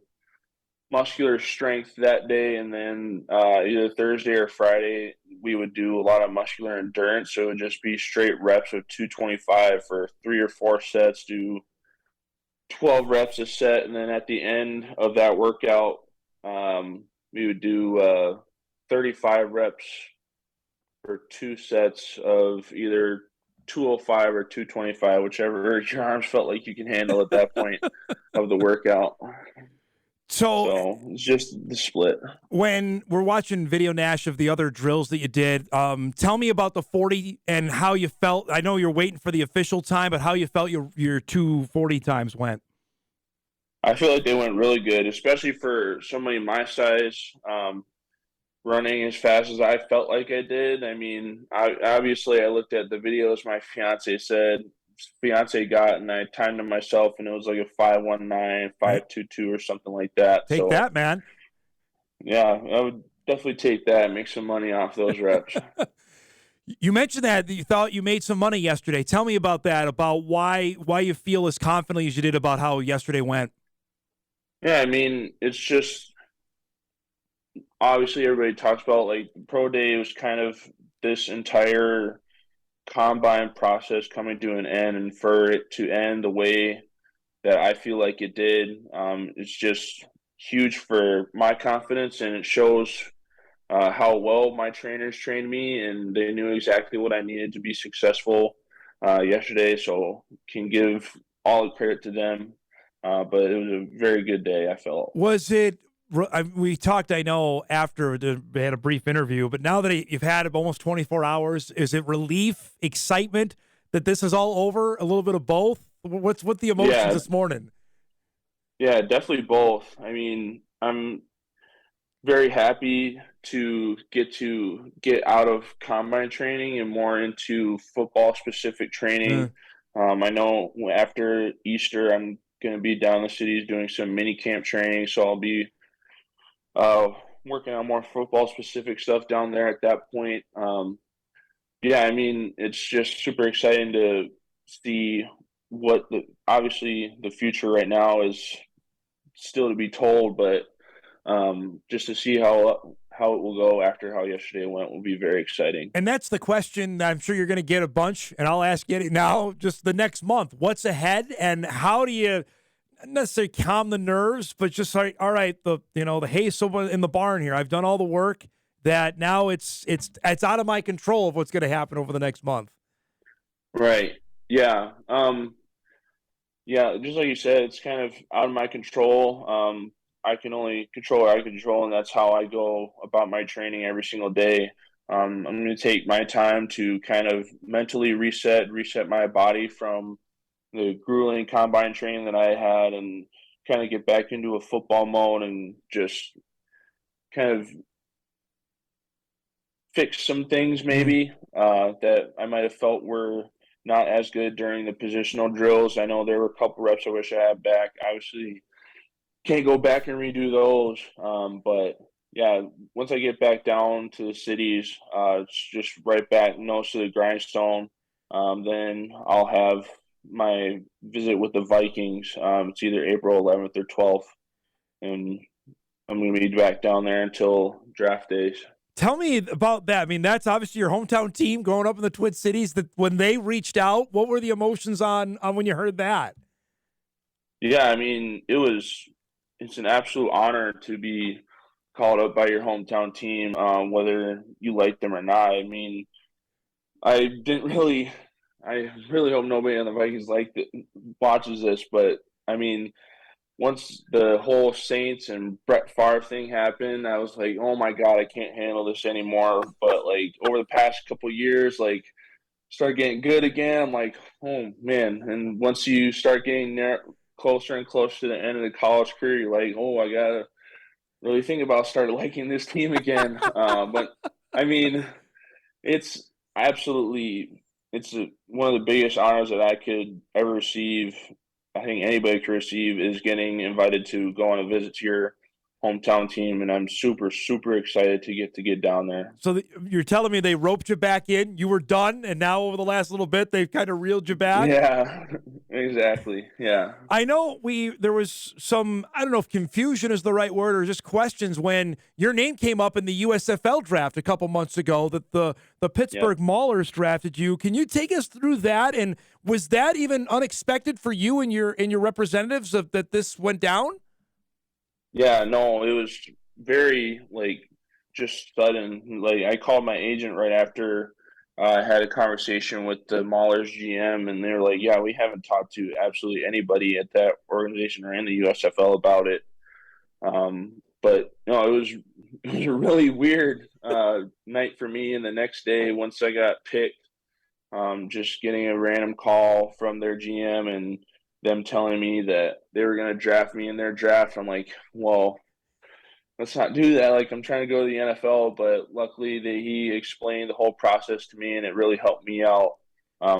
muscular strength that day, and then either Thursday or Friday we would do a lot of muscular endurance. So it would just be straight reps of 225 for 3 or 4 sets, do 12 reps a set, and then at the end of that workout we would do 35 reps for 2 sets of either 205 or 225, whichever your arms felt like you can handle at that point of the workout. So it's just the split. When we're watching video, Nash, of the other drills that you did, tell me about the 40 and how you felt. I know you're waiting for the official time, but how you felt your 240 times went. I feel like they went really good, especially for somebody my size, running as fast as I felt like I did. I mean, I looked at the videos my fiance got, and I timed them myself, and it was like a 5:19, 5:22 or something like that. Take that, man. Yeah, I would definitely take that, make some money off those reps. You mentioned that you thought you made some money yesterday. Tell me about that, about why you feel as confidently as you did about how yesterday went. Yeah, I mean, it's just obviously everybody talks about like pro day was kind of this entire combine process coming to an end, and for it to end the way that I feel like it did, it's just huge for my confidence, and it shows how well my trainers trained me, and they knew exactly what I needed to be successful yesterday, so can give all the credit to them. But it was a very good day, I felt. Was it we talked, I know, after we had a brief interview, but now that you've had almost 24 hours, is it relief, excitement that this is all over? A little bit of both? What's the emotions this morning? Yeah, definitely both. I mean, I'm very happy to get out of combine training and more into football-specific training. I know after Easter, I'm going to be down in the cities doing some mini camp training, so I'll be working on more football-specific stuff down there at that point. Yeah, I mean, it's just super exciting to see what obviously the future right now is still to be told, but just to see how it will go after how yesterday went will be very exciting. And that's the question that I'm sure you're going to get a bunch, and I'll ask you now, just the next month. What's ahead, and how do you not necessarily calm the nerves, but just like, all right, the hay's so in the barn here. I've done all the work. that now it's out of my control of what's going to happen over the next month. Right. Yeah. Yeah, just like you said, it's kind of out of my control. I can only control what I control, and that's how I go about my training every single day. I'm going to take my time to kind of mentally reset my body from the grueling combine training that I had, and kind of get back into a football mode and just kind of fix some things maybe that I might have felt were not as good during the positional drills. I know there were a couple reps I wish I had back. Obviously, can't go back and redo those. But yeah, once I get back down to the cities, it's just right back nose to the grindstone. Then I'll have my visit with the Vikings. It's either April 11th or 12th, and I'm going to be back down there until draft days. Tell me about that. I mean, that's obviously your hometown team growing up in the Twin Cities. That when they reached out, what were the emotions on when you heard that? Yeah, I mean, it's an absolute honor to be called up by your hometown team, whether you like them or not. I mean, I really hope nobody on the Vikings watches this, but I mean, once the whole Saints and Brett Favre thing happened, I was like, oh my God, I can't handle this anymore. But like over the past couple of years, like start getting good again. I'm like, oh man. And once you start getting closer and closer to the end of the college career, you're like, oh, I gotta really think about starting liking this team again. But I mean, it's one of the biggest honors that I could ever receive. I think anybody could receive is getting invited to go on a visit to your hometown team, and I'm super, super excited to get down there. So you're telling me they roped you back in, you were done, and now over the last little bit, they've kind of reeled you back? Yeah, exactly, yeah. I know there was some, I don't know if confusion is the right word or just questions when your name came up in the USFL draft a couple months ago that the Pittsburgh Maulers drafted you. Can you take us through that, and was that even unexpected for you and your representatives that this went down? Yeah, no, it was very, just sudden. I called my agent right after I had a conversation with the Maulers GM, and they were like, yeah, we haven't talked to absolutely anybody at that organization or in the USFL about it. But, no, it was a really weird night for me, and the next day, once I got picked, just getting a random call from their GM and them telling me that they were going to draft me in their draft. I'm like, well, let's not do that. I'm trying to go to the NFL, but luckily he explained the whole process to me, and it really helped me out.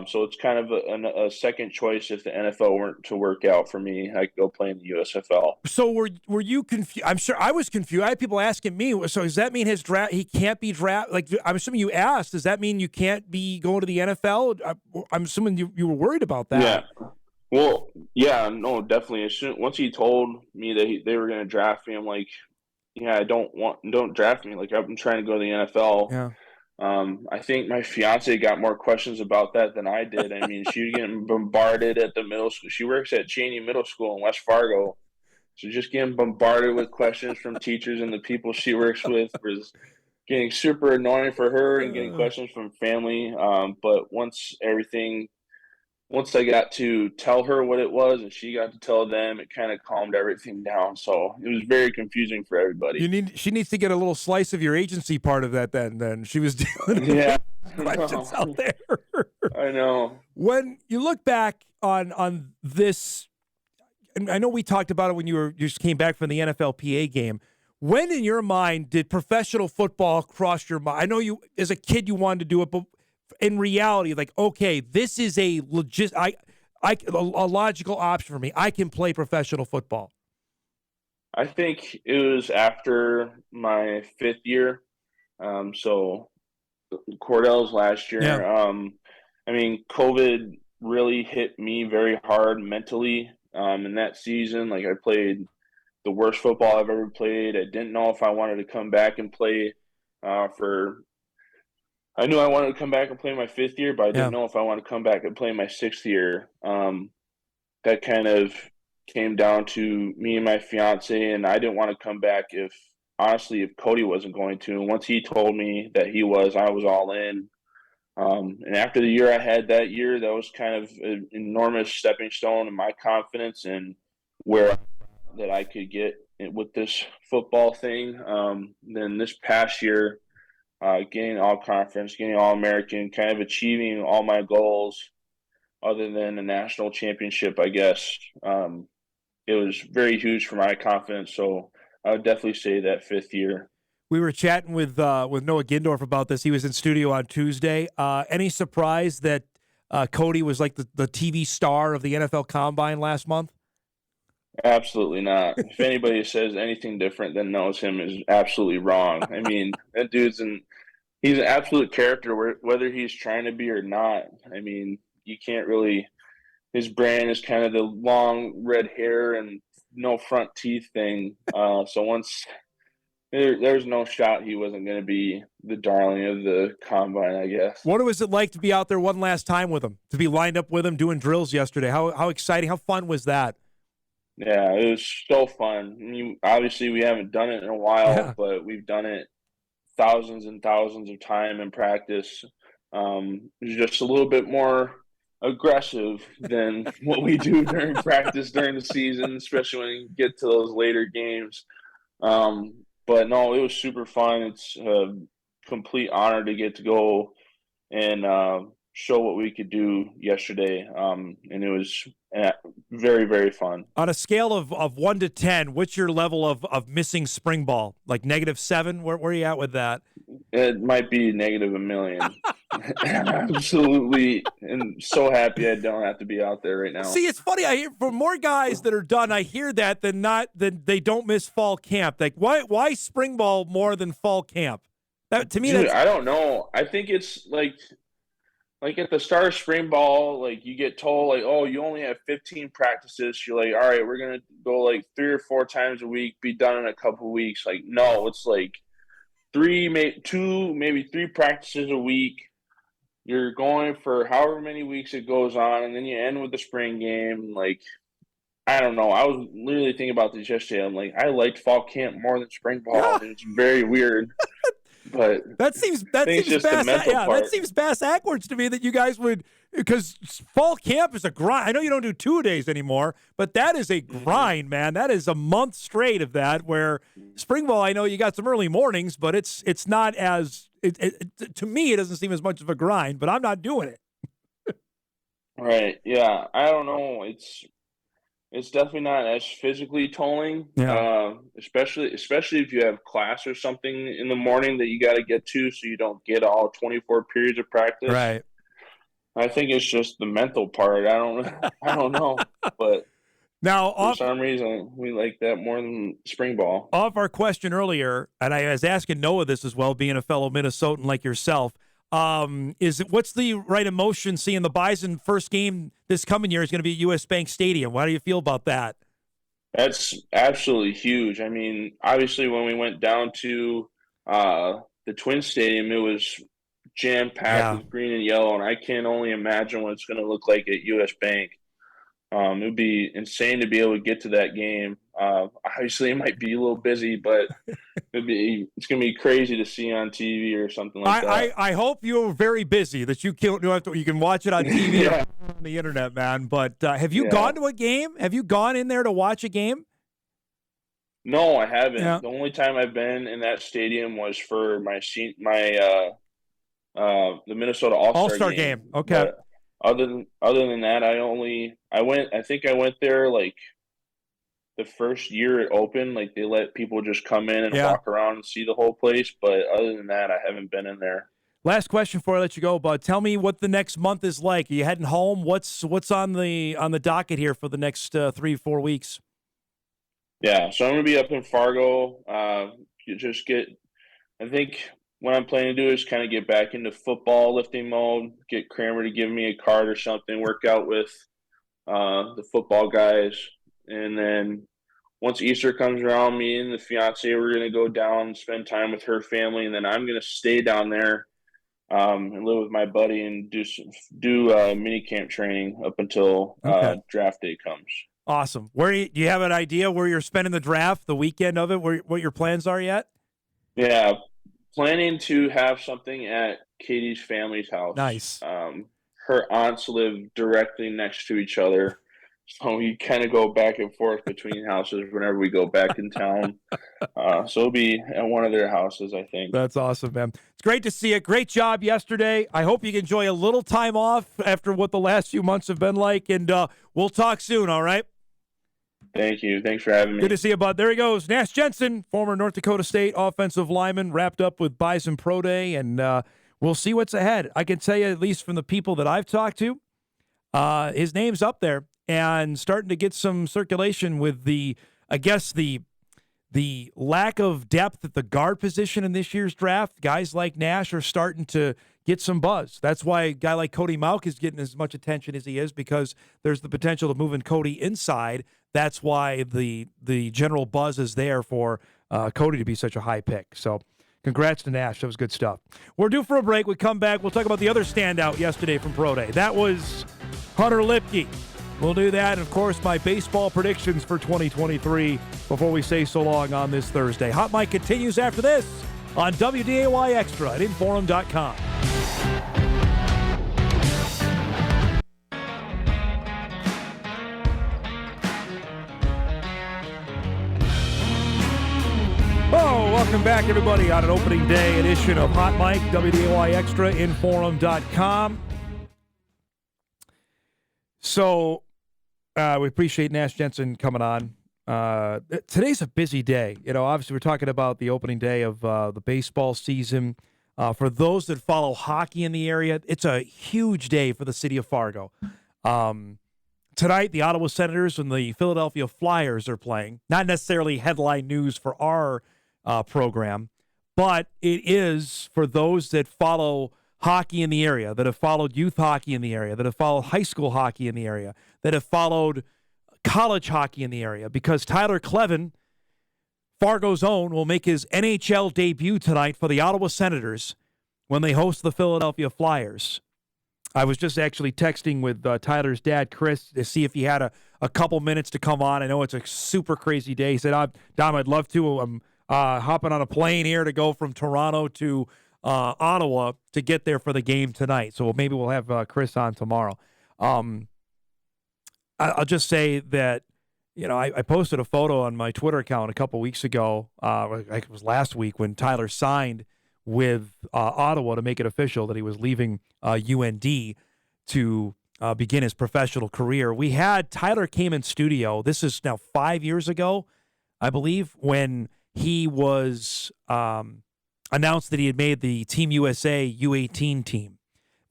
So it's kind of a second choice if the NFL weren't to work out for me. I could go play in the USFL. So were you confused? I'm sure I was confused. I had people asking me, so does that mean he can't be drafted? I'm assuming you asked, does that mean you can't be going to the NFL? I'm assuming you were worried about that. Yeah. Well, yeah, no, definitely. Once he told me that they were going to draft me, I'm like, yeah, don't draft me. I'm trying to go to the NFL. Yeah. I think my fiance got more questions about that than I did. I mean, she was getting bombarded at the middle school. She works at Cheney Middle School in West Fargo. So just getting bombarded with questions from teachers and the people she works with was getting super annoying for her, and getting questions from family. But once I got to tell her what it was and she got to tell them, it kind of calmed everything down. So it was very confusing for everybody. She needs to get a little slice of your agency part of that then. She was dealing questions out there. I know. When you look back on this, and I know we talked about it when you just came back from the NFLPA game. When in your mind did professional football cross your mind? I know you, as a kid, you wanted to do it, but in reality, okay, this is a logical option for me. I can play professional football. I think it was after my fifth year. So Cordell's last year. Yeah. I mean, COVID really hit me very hard mentally in that season. I played the worst football I've ever played. I didn't know if I wanted to come back and play I knew I wanted to come back and play my fifth year, but I didn't know if I wanted to come back and play my sixth year. That kind of came down to me and my fiance, and I didn't want to come back if honestly if Cody wasn't going to. And once he told me that he was, I was all in. And after the year I had that year, that was kind of an enormous stepping stone in my confidence and where that I could get with this football thing. Then this past year, getting all conference, getting all American, kind of achieving all my goals other than a national championship, I guess. It was very huge for my confidence. So I would definitely say that 5th year. We were chatting with Noah Gindorf about this. He was in studio on Tuesday. Any surprise that Cody was like the TV star of the NFL Combine last month? Absolutely not. If anybody says anything different than knows him is absolutely wrong. I mean, that he's an absolute character, whether he's trying to be or not. I mean, you can't really. His brand is kind of the long red hair and no front teeth thing. So once. There's no shot he wasn't going to be the darling of the combine, I guess. What was it like to be out there one last time with him, to be lined up with him doing drills yesterday? How exciting, how fun was that? Yeah, it was so fun. I mean, obviously, we haven't done it in a while, but we've done it thousands and thousands of time in practice. It was just a little bit more aggressive than what we do during practice during the season, especially when you get to those later games. But no, it was super fun. It's a complete honor to get to go and show what we could do yesterday. And it was very, very fun. On a scale of 1 to 10, what's your level of missing spring ball? Like -7? Where are you at with that? It might be -1,000,000. Absolutely. And so happy I don't have to be out there right now. See, it's funny. I hear for more guys that are done, I hear that than they don't miss fall camp. Like, why spring ball more than fall camp? That to me, Dude, I don't know. I think it's like at the start of spring ball, like you get told like, oh, you only have 15 practices. You're like, all right, we're gonna go like 3 or 4 times a week, be done in a couple of weeks. Like, no, it's like 2, maybe 3 practices a week. You're going for however many weeks it goes on, and then you end with the spring game. Like, I don't know. I was literally thinking about this yesterday. I'm like, I liked fall camp more than spring ball. It's very weird. But that seems bass backwards to me that you guys would, because fall camp is a grind. I know you don't do 2 days anymore, but that is a grind, man. That is a month straight of that. Where spring ball, I know you got some early mornings, but it's not as to me it doesn't seem as much of a grind. But I'm not doing it. Right? Yeah, I don't know. It's definitely not as physically tolling, especially if you have class or something in the morning that you got to get to, so you don't get all 24 periods of practice. Right. I think it's just the mental part. I don't know, but now for some reason we like that more than spring ball. Off our question earlier, and I was asking Noah this as well, being a fellow Minnesotan like yourself. What's the right emotion seeing the Bison first game this coming year is going to be at U.S. Bank Stadium? How do you feel about that? That's absolutely huge. I mean, obviously when we went down to the Twin Stadium, it was jam-packed with green and yellow, and I can only imagine what it's going to look like at U.S. Bank. It would be insane to be able to get to that game. Obviously, it might be a little busy, but it's going to be crazy to see on TV or something like that. I hope you're very busy, that you can watch it on TV or on the internet, man. But have you gone to a game? Have you gone in there to watch a game? No, I haven't. Yeah. The only time I've been in that stadium was for the Minnesota All-Star game. Okay. But other than that, I think I went there like the first year it opened. Like they let people just come in and walk around and see the whole place. But other than that, I haven't been in there. Last question before I let you go, bud. Tell me what the next month is like. Are you heading home? What's on the docket here for the next 3-4 weeks? Yeah, so I'm gonna be up in Fargo. I think what I'm planning to do is kind of get back into football lifting mode, get Kramer to give me a card or something, work out with the football guys. And then once Easter comes around, me and the fiance, we're going to go down and spend time with her family. And then I'm going to stay down there and live with my buddy and do mini camp training up until draft day comes. Awesome. Where do you have an idea where you're spending the draft, the weekend of it, what your plans are yet? Yeah, planning to have something at Katie's family's house. Nice. Her aunts live directly next to each other, so we kind of go back and forth between houses whenever we go back in town. So it'll be at one of their houses, I think. That's awesome, man. It's great to see you. Great job yesterday. I hope you can enjoy a little time off after what the last few months have been like, and we'll talk soon, all right? Thank you. Thanks for having me. Good to see you, bud. There he goes. Nash Jensen, former North Dakota State offensive lineman, wrapped up with Bison Pro Day, and we'll see what's ahead. I can tell you, at least from the people that I've talked to, his name's up there and starting to get some circulation with the lack of depth at the guard position in this year's draft. Guys like Nash are starting to get some buzz. That's why a guy like Cody Mauch is getting as much attention as he is, because there's the potential of moving Cody inside. That's why the general buzz is there for Cody to be such a high pick. So congrats to Nash. That was good stuff. We're due for a break. We come back. We'll talk about the other standout yesterday from Pro Day. That was Hunter Lipke. We'll do that. And, of course, my baseball predictions for 2023 before we say so long on this Thursday. Hot Mic continues after this on WDAY Extra at Inforum.com. Oh, welcome back, everybody, on an opening day edition of Hot Mic, WDAY Extra, Inforum.com. So we appreciate Nash Jensen coming on. Today's a busy day. Obviously we're talking about the opening day of the baseball season. For those that follow hockey in the area, it's a huge day for the city of Fargo. Tonight, the Ottawa Senators and the Philadelphia Flyers are playing. Not necessarily headline news for our program, but it is for those that follow hockey in the area, that have followed youth hockey in the area, that have followed high school hockey in the area, that have followed college hockey in the area, because Tyler Clevin, Fargo's own, will make his NHL debut tonight for the Ottawa Senators when they host the Philadelphia Flyers. I was just actually texting with Tyler's dad, Chris, to see if he had a couple minutes to come on. I know it's a super crazy day. He said, Dom, I'd love to. I'm hopping on a plane here to go from Toronto to Ottawa to get there for the game tonight. So maybe we'll have Chris on tomorrow. I'll just say that, I posted a photo on my Twitter account a couple weeks ago. It was last week when Tyler signed with Ottawa to make it official that he was leaving UND to begin his professional career. We had Tyler came in studio. This is now 5 years ago, I believe, when he was announced that he had made the Team USA U18 team,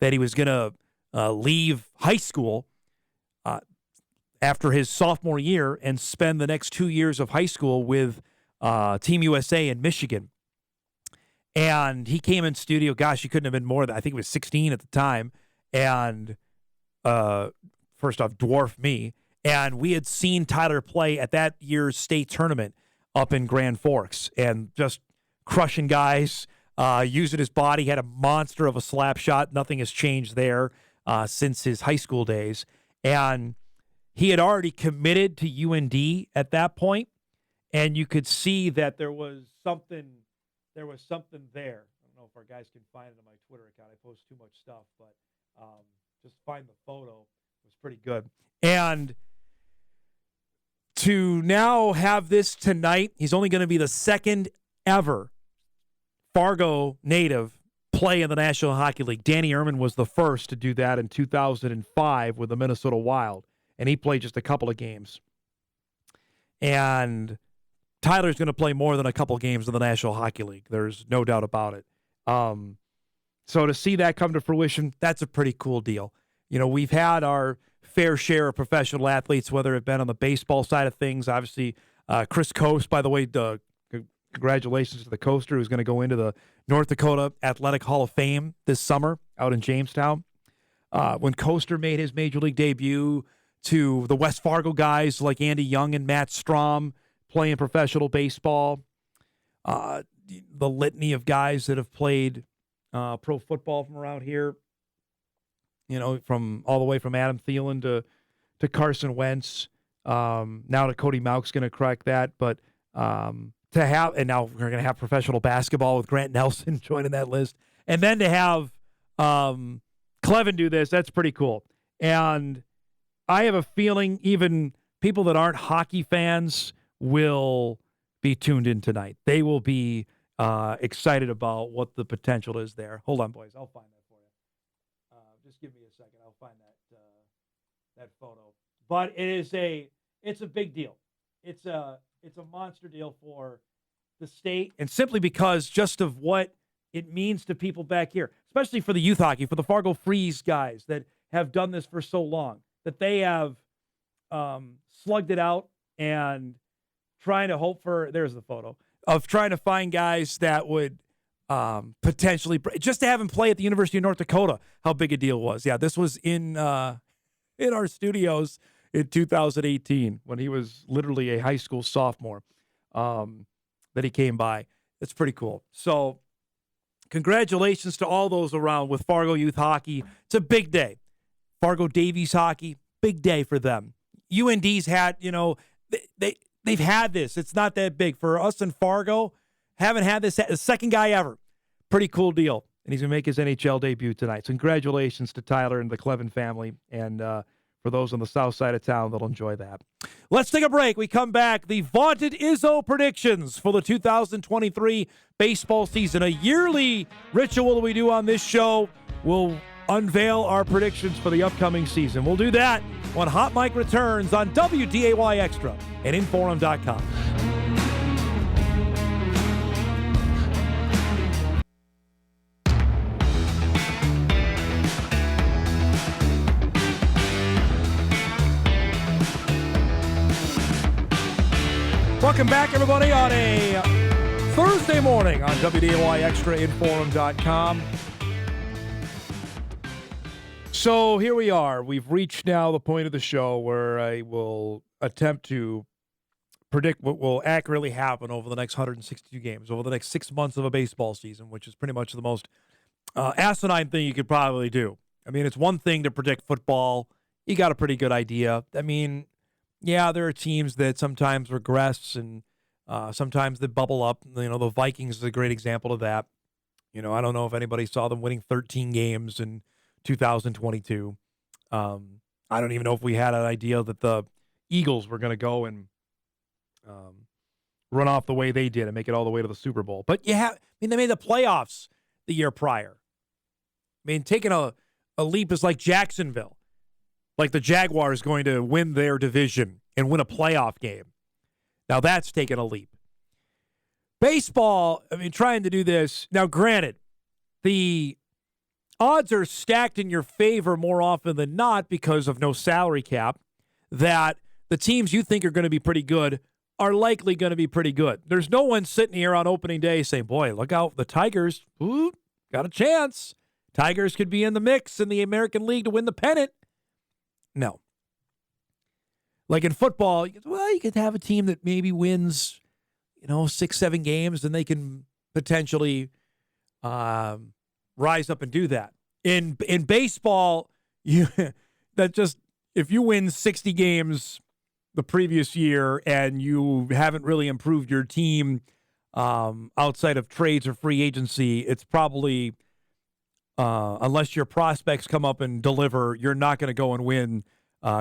that he was going to leave high school after his sophomore year and spend the next 2 years of high school with Team USA in Michigan. And he came in studio, gosh, he couldn't have been more than, I think he was 16 at the time, and first off, dwarfed me. And we had seen Tyler play at that year's state tournament up in Grand Forks and just crushing guys, using his body. He had a monster of a slap shot. Nothing has changed there since his high school days. And he had already committed to UND at that point, and you could see that there was something there. I don't know if our guys can find it on my Twitter account. I post too much stuff, but just find the photo. It was pretty good. And to now have this tonight, he's only going to be the second ever Fargo native play in the National Hockey League. Danny Ehrman was the first to do that in 2005 with the Minnesota Wild, and he played just a couple of games. And Tyler's going to play more than a couple games in the National Hockey League. There's no doubt about it. So to see that come to fruition, that's a pretty cool deal. We've had our fair share of professional athletes, whether it been on the baseball side of things. Obviously, Chris Coast, by the way, congratulations to the Coaster, who's going to go into the North Dakota Athletic Hall of Fame this summer out in Jamestown. When Coaster made his major league debut, to the West Fargo guys like Andy Young and Matt Strom playing professional baseball, the litany of guys that have played pro football from around here, from all the way from Adam Thielen to Carson Wentz. Now that Cody Mauch's going to correct that, but to have, and now we're going to have professional basketball with Grant Nelson joining that list, and then to have Clevin do this, that's pretty cool. And I have a feeling even people that aren't hockey fans will be tuned in tonight. They will be excited about what the potential is there. Hold on, boys. I'll find that for you. Just give me a second. I'll find that photo. But it's a big deal. It's a monster deal for the state, and simply because just of what it means to people back here, especially for the youth hockey, for the Fargo Freeze guys that have done this for so long, that they have slugged it out and trying to hope for, there's the photo, of trying to find guys that would potentially, just to have him play at the University of North Dakota, how big a deal it was. Yeah, this was in our studios in 2018 when he was literally a high school sophomore that he came by. It's pretty cool. So congratulations to all those around with Fargo Youth Hockey. It's a big day. Fargo Davies Hockey, big day for them. UND's had, they've had this. It's not that big. For us in Fargo, haven't had this, the second guy ever. Pretty cool deal. And he's going to make his NHL debut tonight. So congratulations to Tyler and the Clevin family. And for those on the south side of town, they'll enjoy that. Let's take a break. We come back. The vaunted Izzo predictions for the 2023 baseball season. A yearly ritual that we do on this show. We'll unveil our predictions for the upcoming season. We'll do that when Hot Mike returns on WDAY Extra and Inforum.com. Welcome back, everybody, on a Thursday morning on WDAY Extra, Inforum.com. So here we are. We've reached now the point of the show where I will attempt to predict what will accurately happen over the next 162 games, over the next 6 months of a baseball season, which is pretty much the most asinine thing you could probably do. I mean, it's one thing to predict football. You got a pretty good idea. I mean, yeah, there are teams that sometimes regress and sometimes they bubble up. The Vikings is a great example of that. I don't know if anybody saw them winning 13 games in 2022. I don't even know if we had an idea that the Eagles were going to go and run off the way they did and make it all the way to the Super Bowl. But they made the playoffs the year prior. Taking a leap is like Jacksonville. Like the Jaguars going to win their division and win a playoff game. Now that's taken a leap. Baseball, trying to do this. Now, granted, the odds are stacked in your favor more often than not because of no salary cap, that the teams you think are going to be pretty good are likely going to be pretty good. There's no one sitting here on opening day saying, boy, look out, the Tigers, got a chance. Tigers could be in the mix in the American League to win the pennant. No. Like in football, you could have a team that maybe wins, 6-7 games, and they can potentially rise up and do that. In baseball, if you win 60 games the previous year and you haven't really improved your team outside of trades or free agency, it's probably unless your prospects come up and deliver, you're not going to go and win.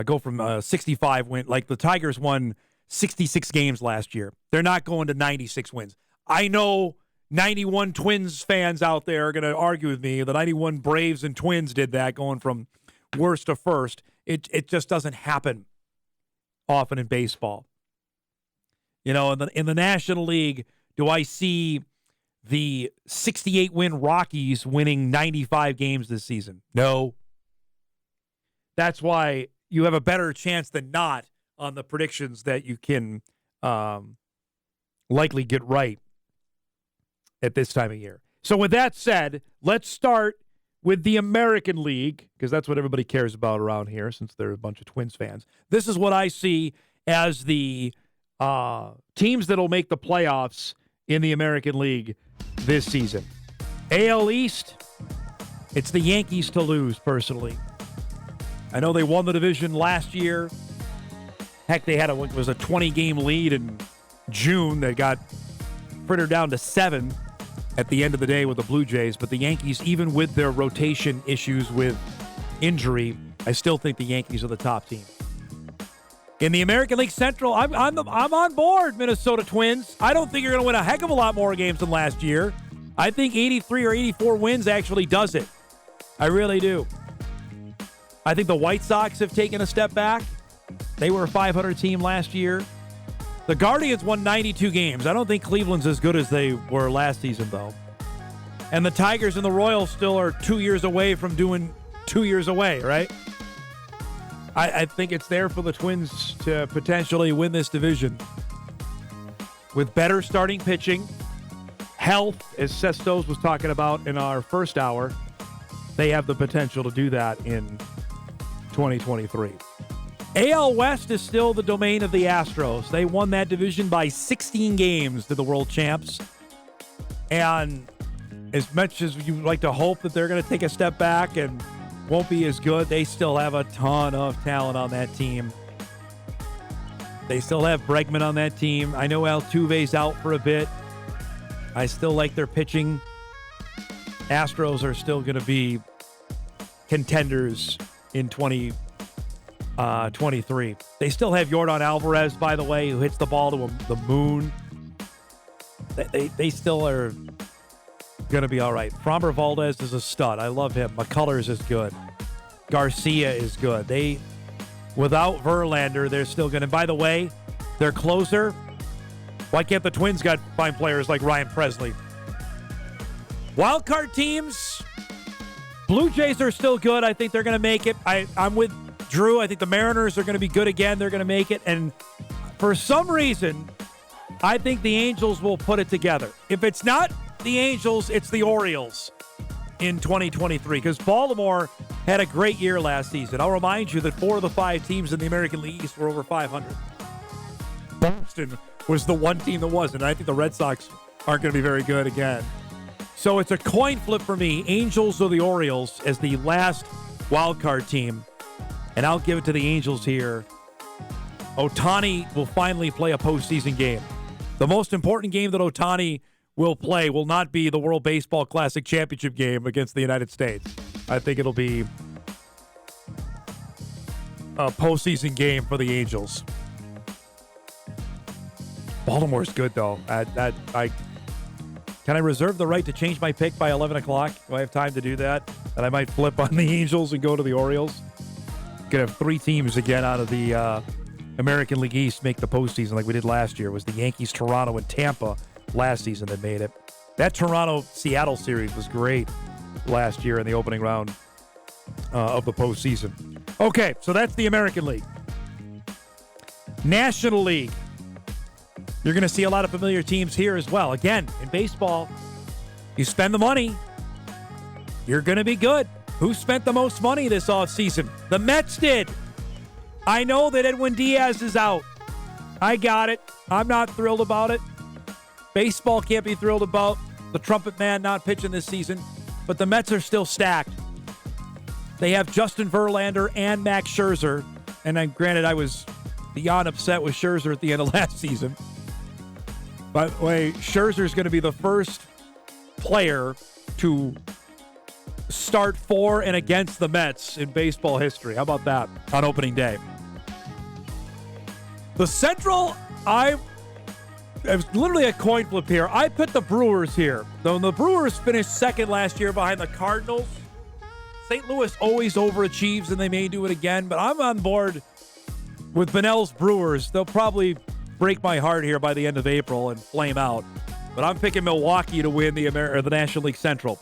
Go from a 65 win, like the Tigers won 66 games last year. They're not going to 96 wins. I know 91 Twins fans out there are going to argue with me. The 91 Braves and Twins did that, going from worst to first. It just doesn't happen often in baseball. In the National League, do I see the 68-win Rockies winning 95 games this season? No. That's why you have a better chance than not on the predictions that you can likely get right at this time of year. So with that said, let's start with the American League, because that's what everybody cares about around here since they're a bunch of Twins fans. This is what I see as the teams that will make the playoffs in the American League this season. AL East, it's the Yankees to lose, personally. I know they won the division last year. Heck, they had it was a 20-game lead in June that got frittered down to 7 at the end of the day with the Blue Jays. But the Yankees, even with their rotation issues with injury, I still think the Yankees are the top team. In the American League Central, I'm on board, Minnesota Twins. I don't think you're going to win a heck of a lot more games than last year. I think 83 or 84 wins actually does it. I really do. I think the White Sox have taken a step back. They were a 500 team last year. The Guardians won 92 games. I don't think Cleveland's as good as they were last season, though. And the Tigers and the Royals still are 2 years away from doing 2 years away, right? I think it's there for the Twins to potentially win this division. With better starting pitching, health, as Seth Stohs was talking about in our first hour, they have the potential to do that in 2023. AL West is still the domain of the Astros. They won that division by 16 games to the world champs. And as much as you like to hope that they're going to take a step back and won't be as good, they still have a ton of talent on that team. They still have Bregman on that team. I know Altuve's out for a bit. I still like their pitching. Astros are still going to be contenders in 2023. They still have Yordan Alvarez, by the way, who hits the ball to the moon. They still are going to be all right. Framber Valdez is a stud. I love him. McCullers is good. Garcia is good. Without Verlander, they're still going to. By the way, their closer, why can't the Twins find players like Ryan Presley? Wild card teams, Blue Jays are still good. I think they're going to make it. I'm with Drew. I think the Mariners are going to be good again. They're going to make it. And for some reason, I think the Angels will put it together. If it's not the Angels, it's the Orioles in 2023, because Baltimore had a great year last season. I'll remind you that 4 of the 5 teams in the American League East were over 500. Boston was the one team that wasn't. I think the Red Sox aren't going to be very good again. So it's a coin flip for me, Angels or the Orioles as the last wild card team. And I'll give it to the Angels here. Ohtani will finally play a postseason game. The most important game that Ohtani will play will not be the World Baseball Classic Championship game against the United States. I think it'll be a postseason game for the Angels. Baltimore's good, though. Can I reserve the right to change my pick by 11 o'clock? Do I have time to do that? And I might flip on the Angels and go to the Orioles? Could have 3 teams again out of the American League East make the postseason like we did last year. It was the Yankees, Toronto, and Tampa last season that made it. That Toronto-Seattle series was great last year in the opening round of the postseason. Okay, so that's the American League. National League. You're going to see a lot of familiar teams here as well. Again, in baseball, you spend the money, you're going to be good. Who spent the most money this offseason? The Mets did. I know that Edwin Diaz is out. I got it. I'm not thrilled about it. Baseball can't be thrilled about the trumpet man not pitching this season, but the Mets are still stacked. They have Justin Verlander and Max Scherzer, and granted, I was beyond upset with Scherzer at the end of last season. By the way, Scherzer is going to be the first player to start for and against the Mets in baseball history. How about that on opening day? The Central, it was literally a coin flip here. I put the Brewers here. Though the Brewers finished second last year behind the Cardinals, St. Louis always overachieves, and they may do it again. But I'm on board with Bunnell's Brewers. They'll probably break my heart here by the end of April and flame out. But I'm picking Milwaukee to win the National League Central.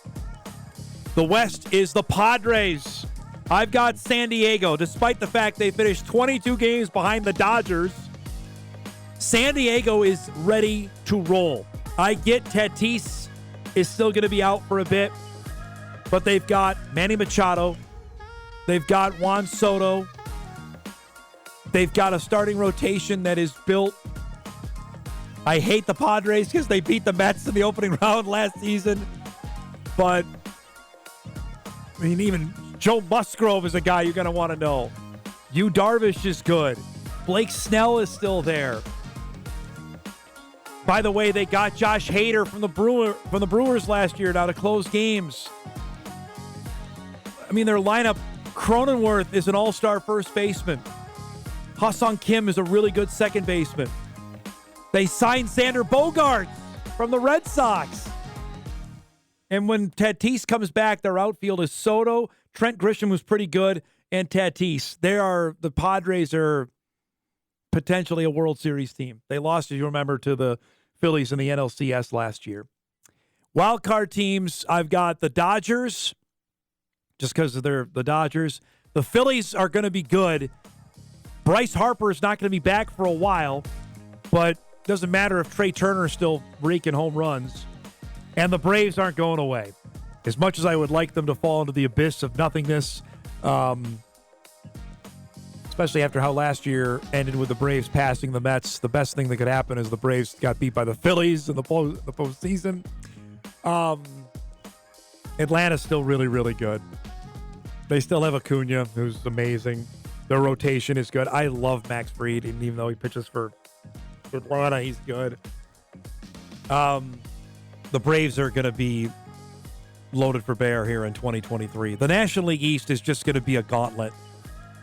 The West is the Padres. I've got San Diego, despite the fact they finished 22 games behind the Dodgers. San Diego is ready to roll. I get Tatis is still going to be out for a bit, but they've got Manny Machado. They've got Juan Soto. They've got a starting rotation that is built. I hate the Padres because they beat the Mets in the opening round last season, but I mean, even Joe Musgrove is a guy you're going to want to know. Yu Darvish is good. Blake Snell is still there. By the way, they got Josh Hader from the Brewers last year now to close games. I mean, their lineup, Cronenworth is an all-star first baseman. Ha-Sung Kim is a really good second baseman. They signed Xander Bogaerts from the Red Sox. And when Tatis comes back, their outfield is Soto, Trent Grisham was pretty good, and Tatis. The Padres are potentially a World Series team. They lost, as you remember, to the Phillies in the NLCS last year. Wild card teams, I've got the Dodgers, just because they're the Dodgers. The Phillies are going to be good. Bryce Harper is not going to be back for a while, but doesn't matter if Trey Turner is still raking home runs. And the Braves aren't going away. As much as I would like them to fall into the abyss of nothingness, especially after how last year ended with the Braves passing the Mets, the best thing that could happen is the Braves got beat by the Phillies in the postseason. Atlanta's still really, really good. They still have Acuna, who's amazing. Their rotation is good. I love Max Fried, and even though he pitches for Atlanta, he's good. The Braves are going to be loaded for bear here in 2023. The National League East is just going to be a gauntlet.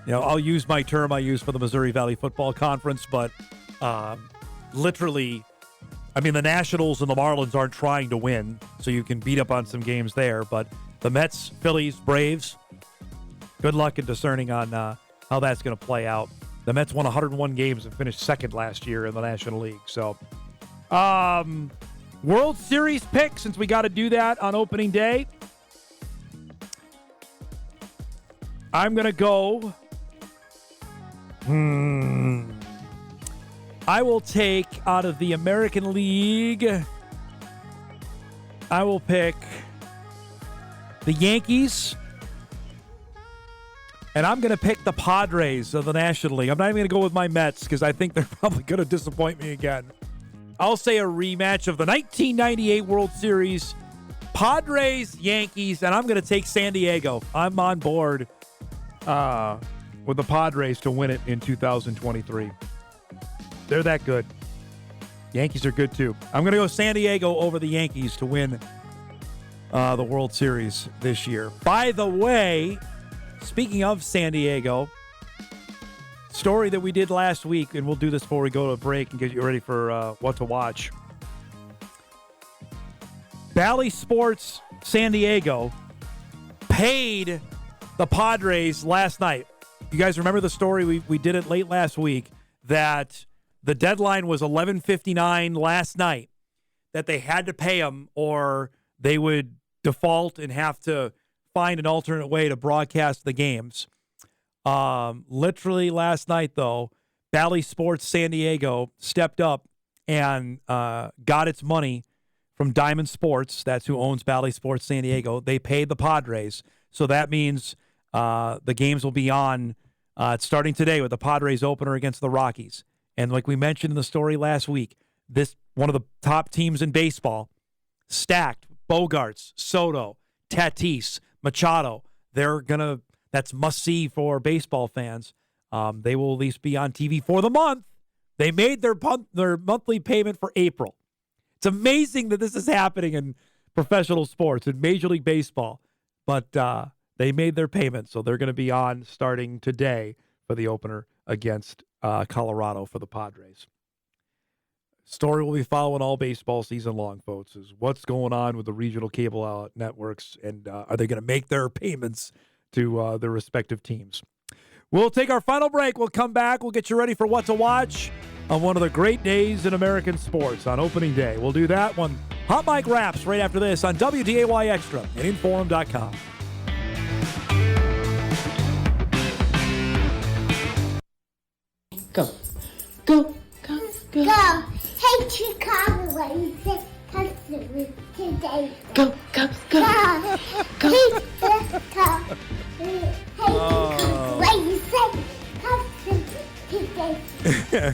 I'll use my term I use for the Missouri Valley Football Conference, but literally, I mean, the Nationals and the Marlins aren't trying to win, so you can beat up on some games there. But the Mets, Phillies, Braves, good luck in discerning on how that's going to play out. The Mets won 101 games and finished second last year in the National League. So, World Series pick, since we got to do that on opening day. I'm going to go. I will take out of the American League. I will pick the Yankees. And I'm going to pick the Padres of the National League. I'm not even going to go with my Mets because I think they're probably going to disappoint me again. I'll say a rematch of the 1998 World Series, Padres, Yankees, and I'm going to take San Diego. I'm on board with the Padres to win it in 2023. They're that good. Yankees are good too. I'm going to go San Diego over the Yankees to win the World Series this year. By the way, speaking of San Diego, story that we did last week, and we'll do this before we go to a break and get you ready for what to watch. Bally Sports San Diego paid the Padres last night. You guys remember the story? We did it late last week that the deadline was 11:59 last night, that they had to pay them or they would default and have to find an alternate way to broadcast the games. Literally last night, though, Bally Sports San Diego stepped up and got its money from Diamond Sports. That's who owns Bally Sports San Diego. They paid the Padres. So that means the games will be on starting today with the Padres opener against the Rockies. And like we mentioned in the story last week, this one of the top teams in baseball, stacked, Bogaerts, Soto, Tatis, Machado. That's must-see for baseball fans. They will at least be on TV for the month. They made their monthly payment for April. It's amazing that this is happening in professional sports, in Major League Baseball. But they made their payment, so they're going to be on starting today for the opener against Colorado for the Padres. Story will be following all baseball season long, folks, is what's going on with the regional cable networks, and are they going to make their payments to their respective teams? We'll take our final break. We'll come back. We'll get you ready for what to watch on one of the great days in American sports on opening day. We'll do that one. Hot Mic Wraps right after this on WDAY Extra and Inforum.com. Go. Go. Go. Go. Go. Hey, Chicago, what you say? Customer today. Go. Go. Go. Go. Go. Hey, Chicago. Hey, Chicago, what you say? Customer today.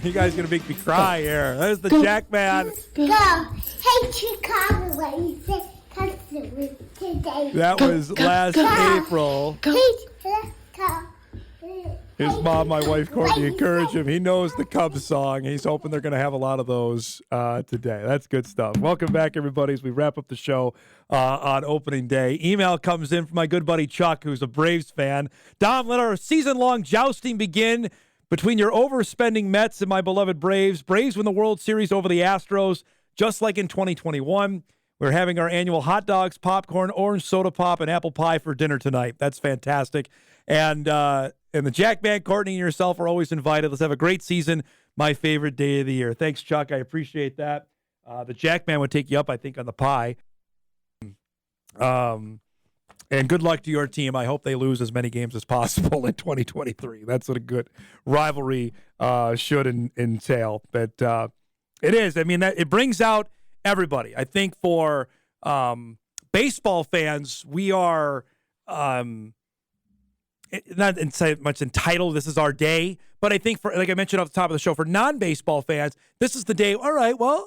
You guys are going to make me cry here. There's the Jackman. Go. Hey, Chicago, what you say? Customer today. That was last April. Hey, Chicago. his mom, my wife, Courtney, encourage him. He knows the Cubs song. He's hoping they're going to have a lot of those today. That's good stuff. Welcome back, everybody, as we wrap up the show on opening day. Email comes in from my good buddy Chuck, who's a Braves fan. Dom, let our season-long jousting begin between your overspending Mets and my beloved Braves. Braves win the World Series over the Astros, just like in 2021. We're having our annual hot dogs, popcorn, orange soda pop, and apple pie for dinner tonight. That's fantastic. And the Jack Man, Courtney, and yourself are always invited. Let's have a great season. My favorite day of the year. Thanks, Chuck. I appreciate that. The Jack Man would take you up, I think, on the pie. And good luck to your team. I hope they lose as many games as possible in 2023. That's what a good rivalry should entail. But it is. I mean, it brings out everybody. I think for baseball fans, we are not much entitled. This is our day. But I think for, like I mentioned off the top of the show, for non-baseball fans, this is the day. All right, well,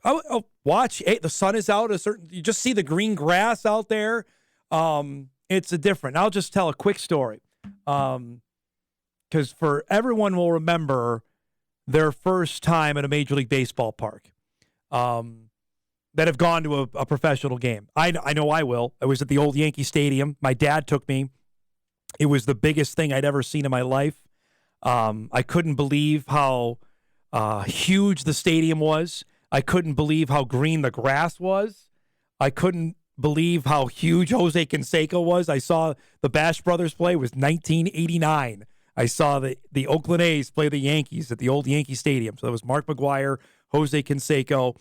I'll watch. Hey, the sun is out. You just see the green grass out there. It's a different. I'll just tell a quick story. Because for everyone will remember their first time at a Major League Baseball park. That have gone to a professional game. I know I will. I was at the old Yankee Stadium. My dad took me. It was the biggest thing I'd ever seen in my life. I couldn't believe how huge the stadium was. I couldn't believe how green the grass was. I couldn't believe how huge Jose Canseco was. I saw the Bash Brothers play. It was 1989. I saw the Oakland A's play the Yankees at the old Yankee Stadium. So that was Mark McGwire, Jose Canseco,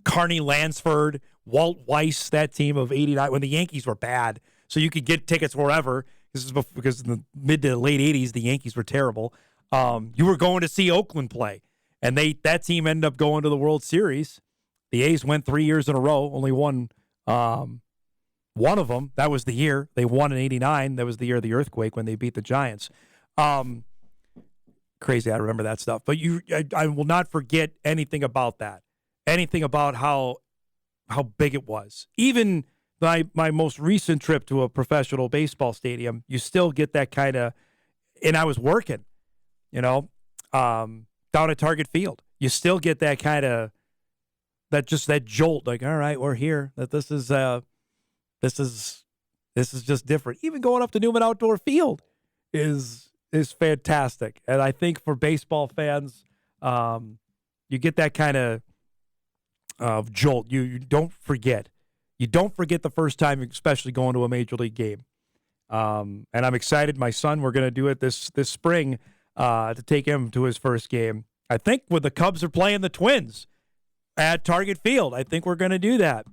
Carney Lansford, Walt Weiss, that team of 89 when the Yankees were bad. So you could get tickets wherever. This is because in the mid to late 80s, the Yankees were terrible. You were going to see Oakland play, and that team ended up going to the World Series. The A's went 3 years in a row, only won one of them. That was the year. They won in 89. That was the year of the earthquake when they beat the Giants. Crazy, I remember that stuff. But I will not forget anything about that. Anything about how big it was. Even my most recent trip to a professional baseball stadium, you still get that kind of, and I was working, down at Target Field. You still get that kind of, that jolt, like, all right, we're here. That this is just different. Even going up to Newman Outdoor Field is fantastic. And I think for baseball fans, you get that kind of jolt. You don't forget. You don't forget the first time, especially going to a Major League game. And I'm excited. My son, we're going to do it this spring to take him to his first game. I think when the Cubs are playing the Twins at Target Field, I think we're going to do that.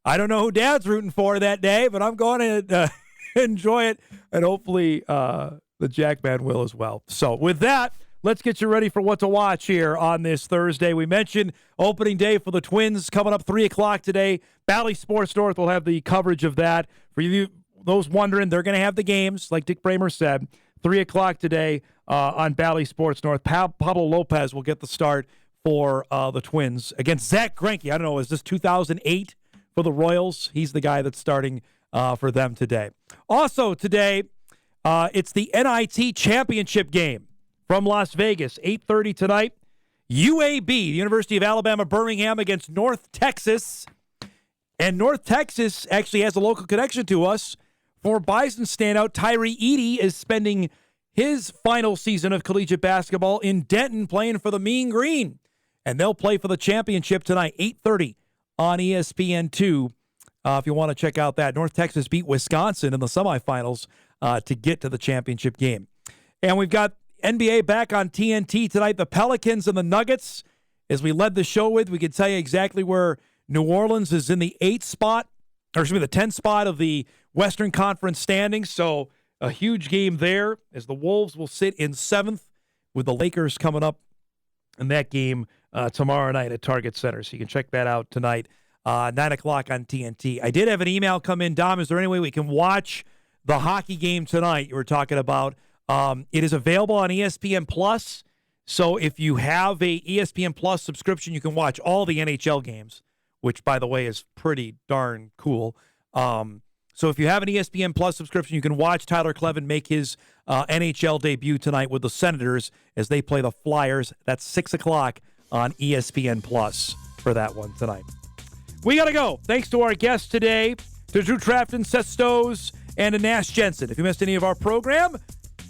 I don't know who Dad's rooting for that day, but I'm going to enjoy it, and hopefully the Jackman will as well. So with that, let's get you ready for what to watch here on this Thursday. We mentioned opening day for the Twins coming up 3 o'clock today. Bally Sports North will have the coverage of that. For you, those wondering, they're going to have the games, like Dick Bramer said, 3 o'clock today on Bally Sports North. Pablo Lopez will get the start for the Twins against Zach Greinke. I don't know, is this 2008 for the Royals? He's the guy that's starting for them today. Also today, it's the NIT Championship game from Las Vegas, 8:30 tonight. UAB, the University of Alabama, Birmingham against North Texas. And North Texas actually has a local connection to us. Former Bison standout Tyree Eady is spending his final season of collegiate basketball in Denton playing for the Mean Green. And they'll play for the championship tonight, 8:30 on ESPN2. If you want to check out that. North Texas beat Wisconsin in the semifinals to get to the championship game. And we've got NBA back on TNT tonight. The Pelicans and the Nuggets. As we led the show with, we can tell you exactly where New Orleans is in the 10th spot of the Western Conference standings. So a huge game there as the Wolves will sit in 7th with the Lakers coming up in that game tomorrow night at Target Center. So you can check that out tonight, 9 o'clock on TNT. I did have an email come in. Dom, is there any way we can watch the hockey game tonight you were talking about? It is available on ESPN Plus. So if you have a ESPN Plus subscription, you can watch all the NHL games, which, by the way, is pretty darn cool. So So if you have an ESPN Plus subscription, you can watch Tyler Clevin make his NHL debut tonight with the Senators as they play the Flyers. That's 6 o'clock on ESPN Plus for that one tonight. We got to go. Thanks to our guests today, to Drew Trafton, Seth Stohs, and to Nash Jensen. If you missed any of our program,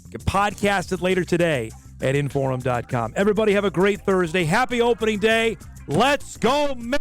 you can podcast it later today at Inforum.com. Everybody have a great Thursday. Happy opening day. Let's go, man.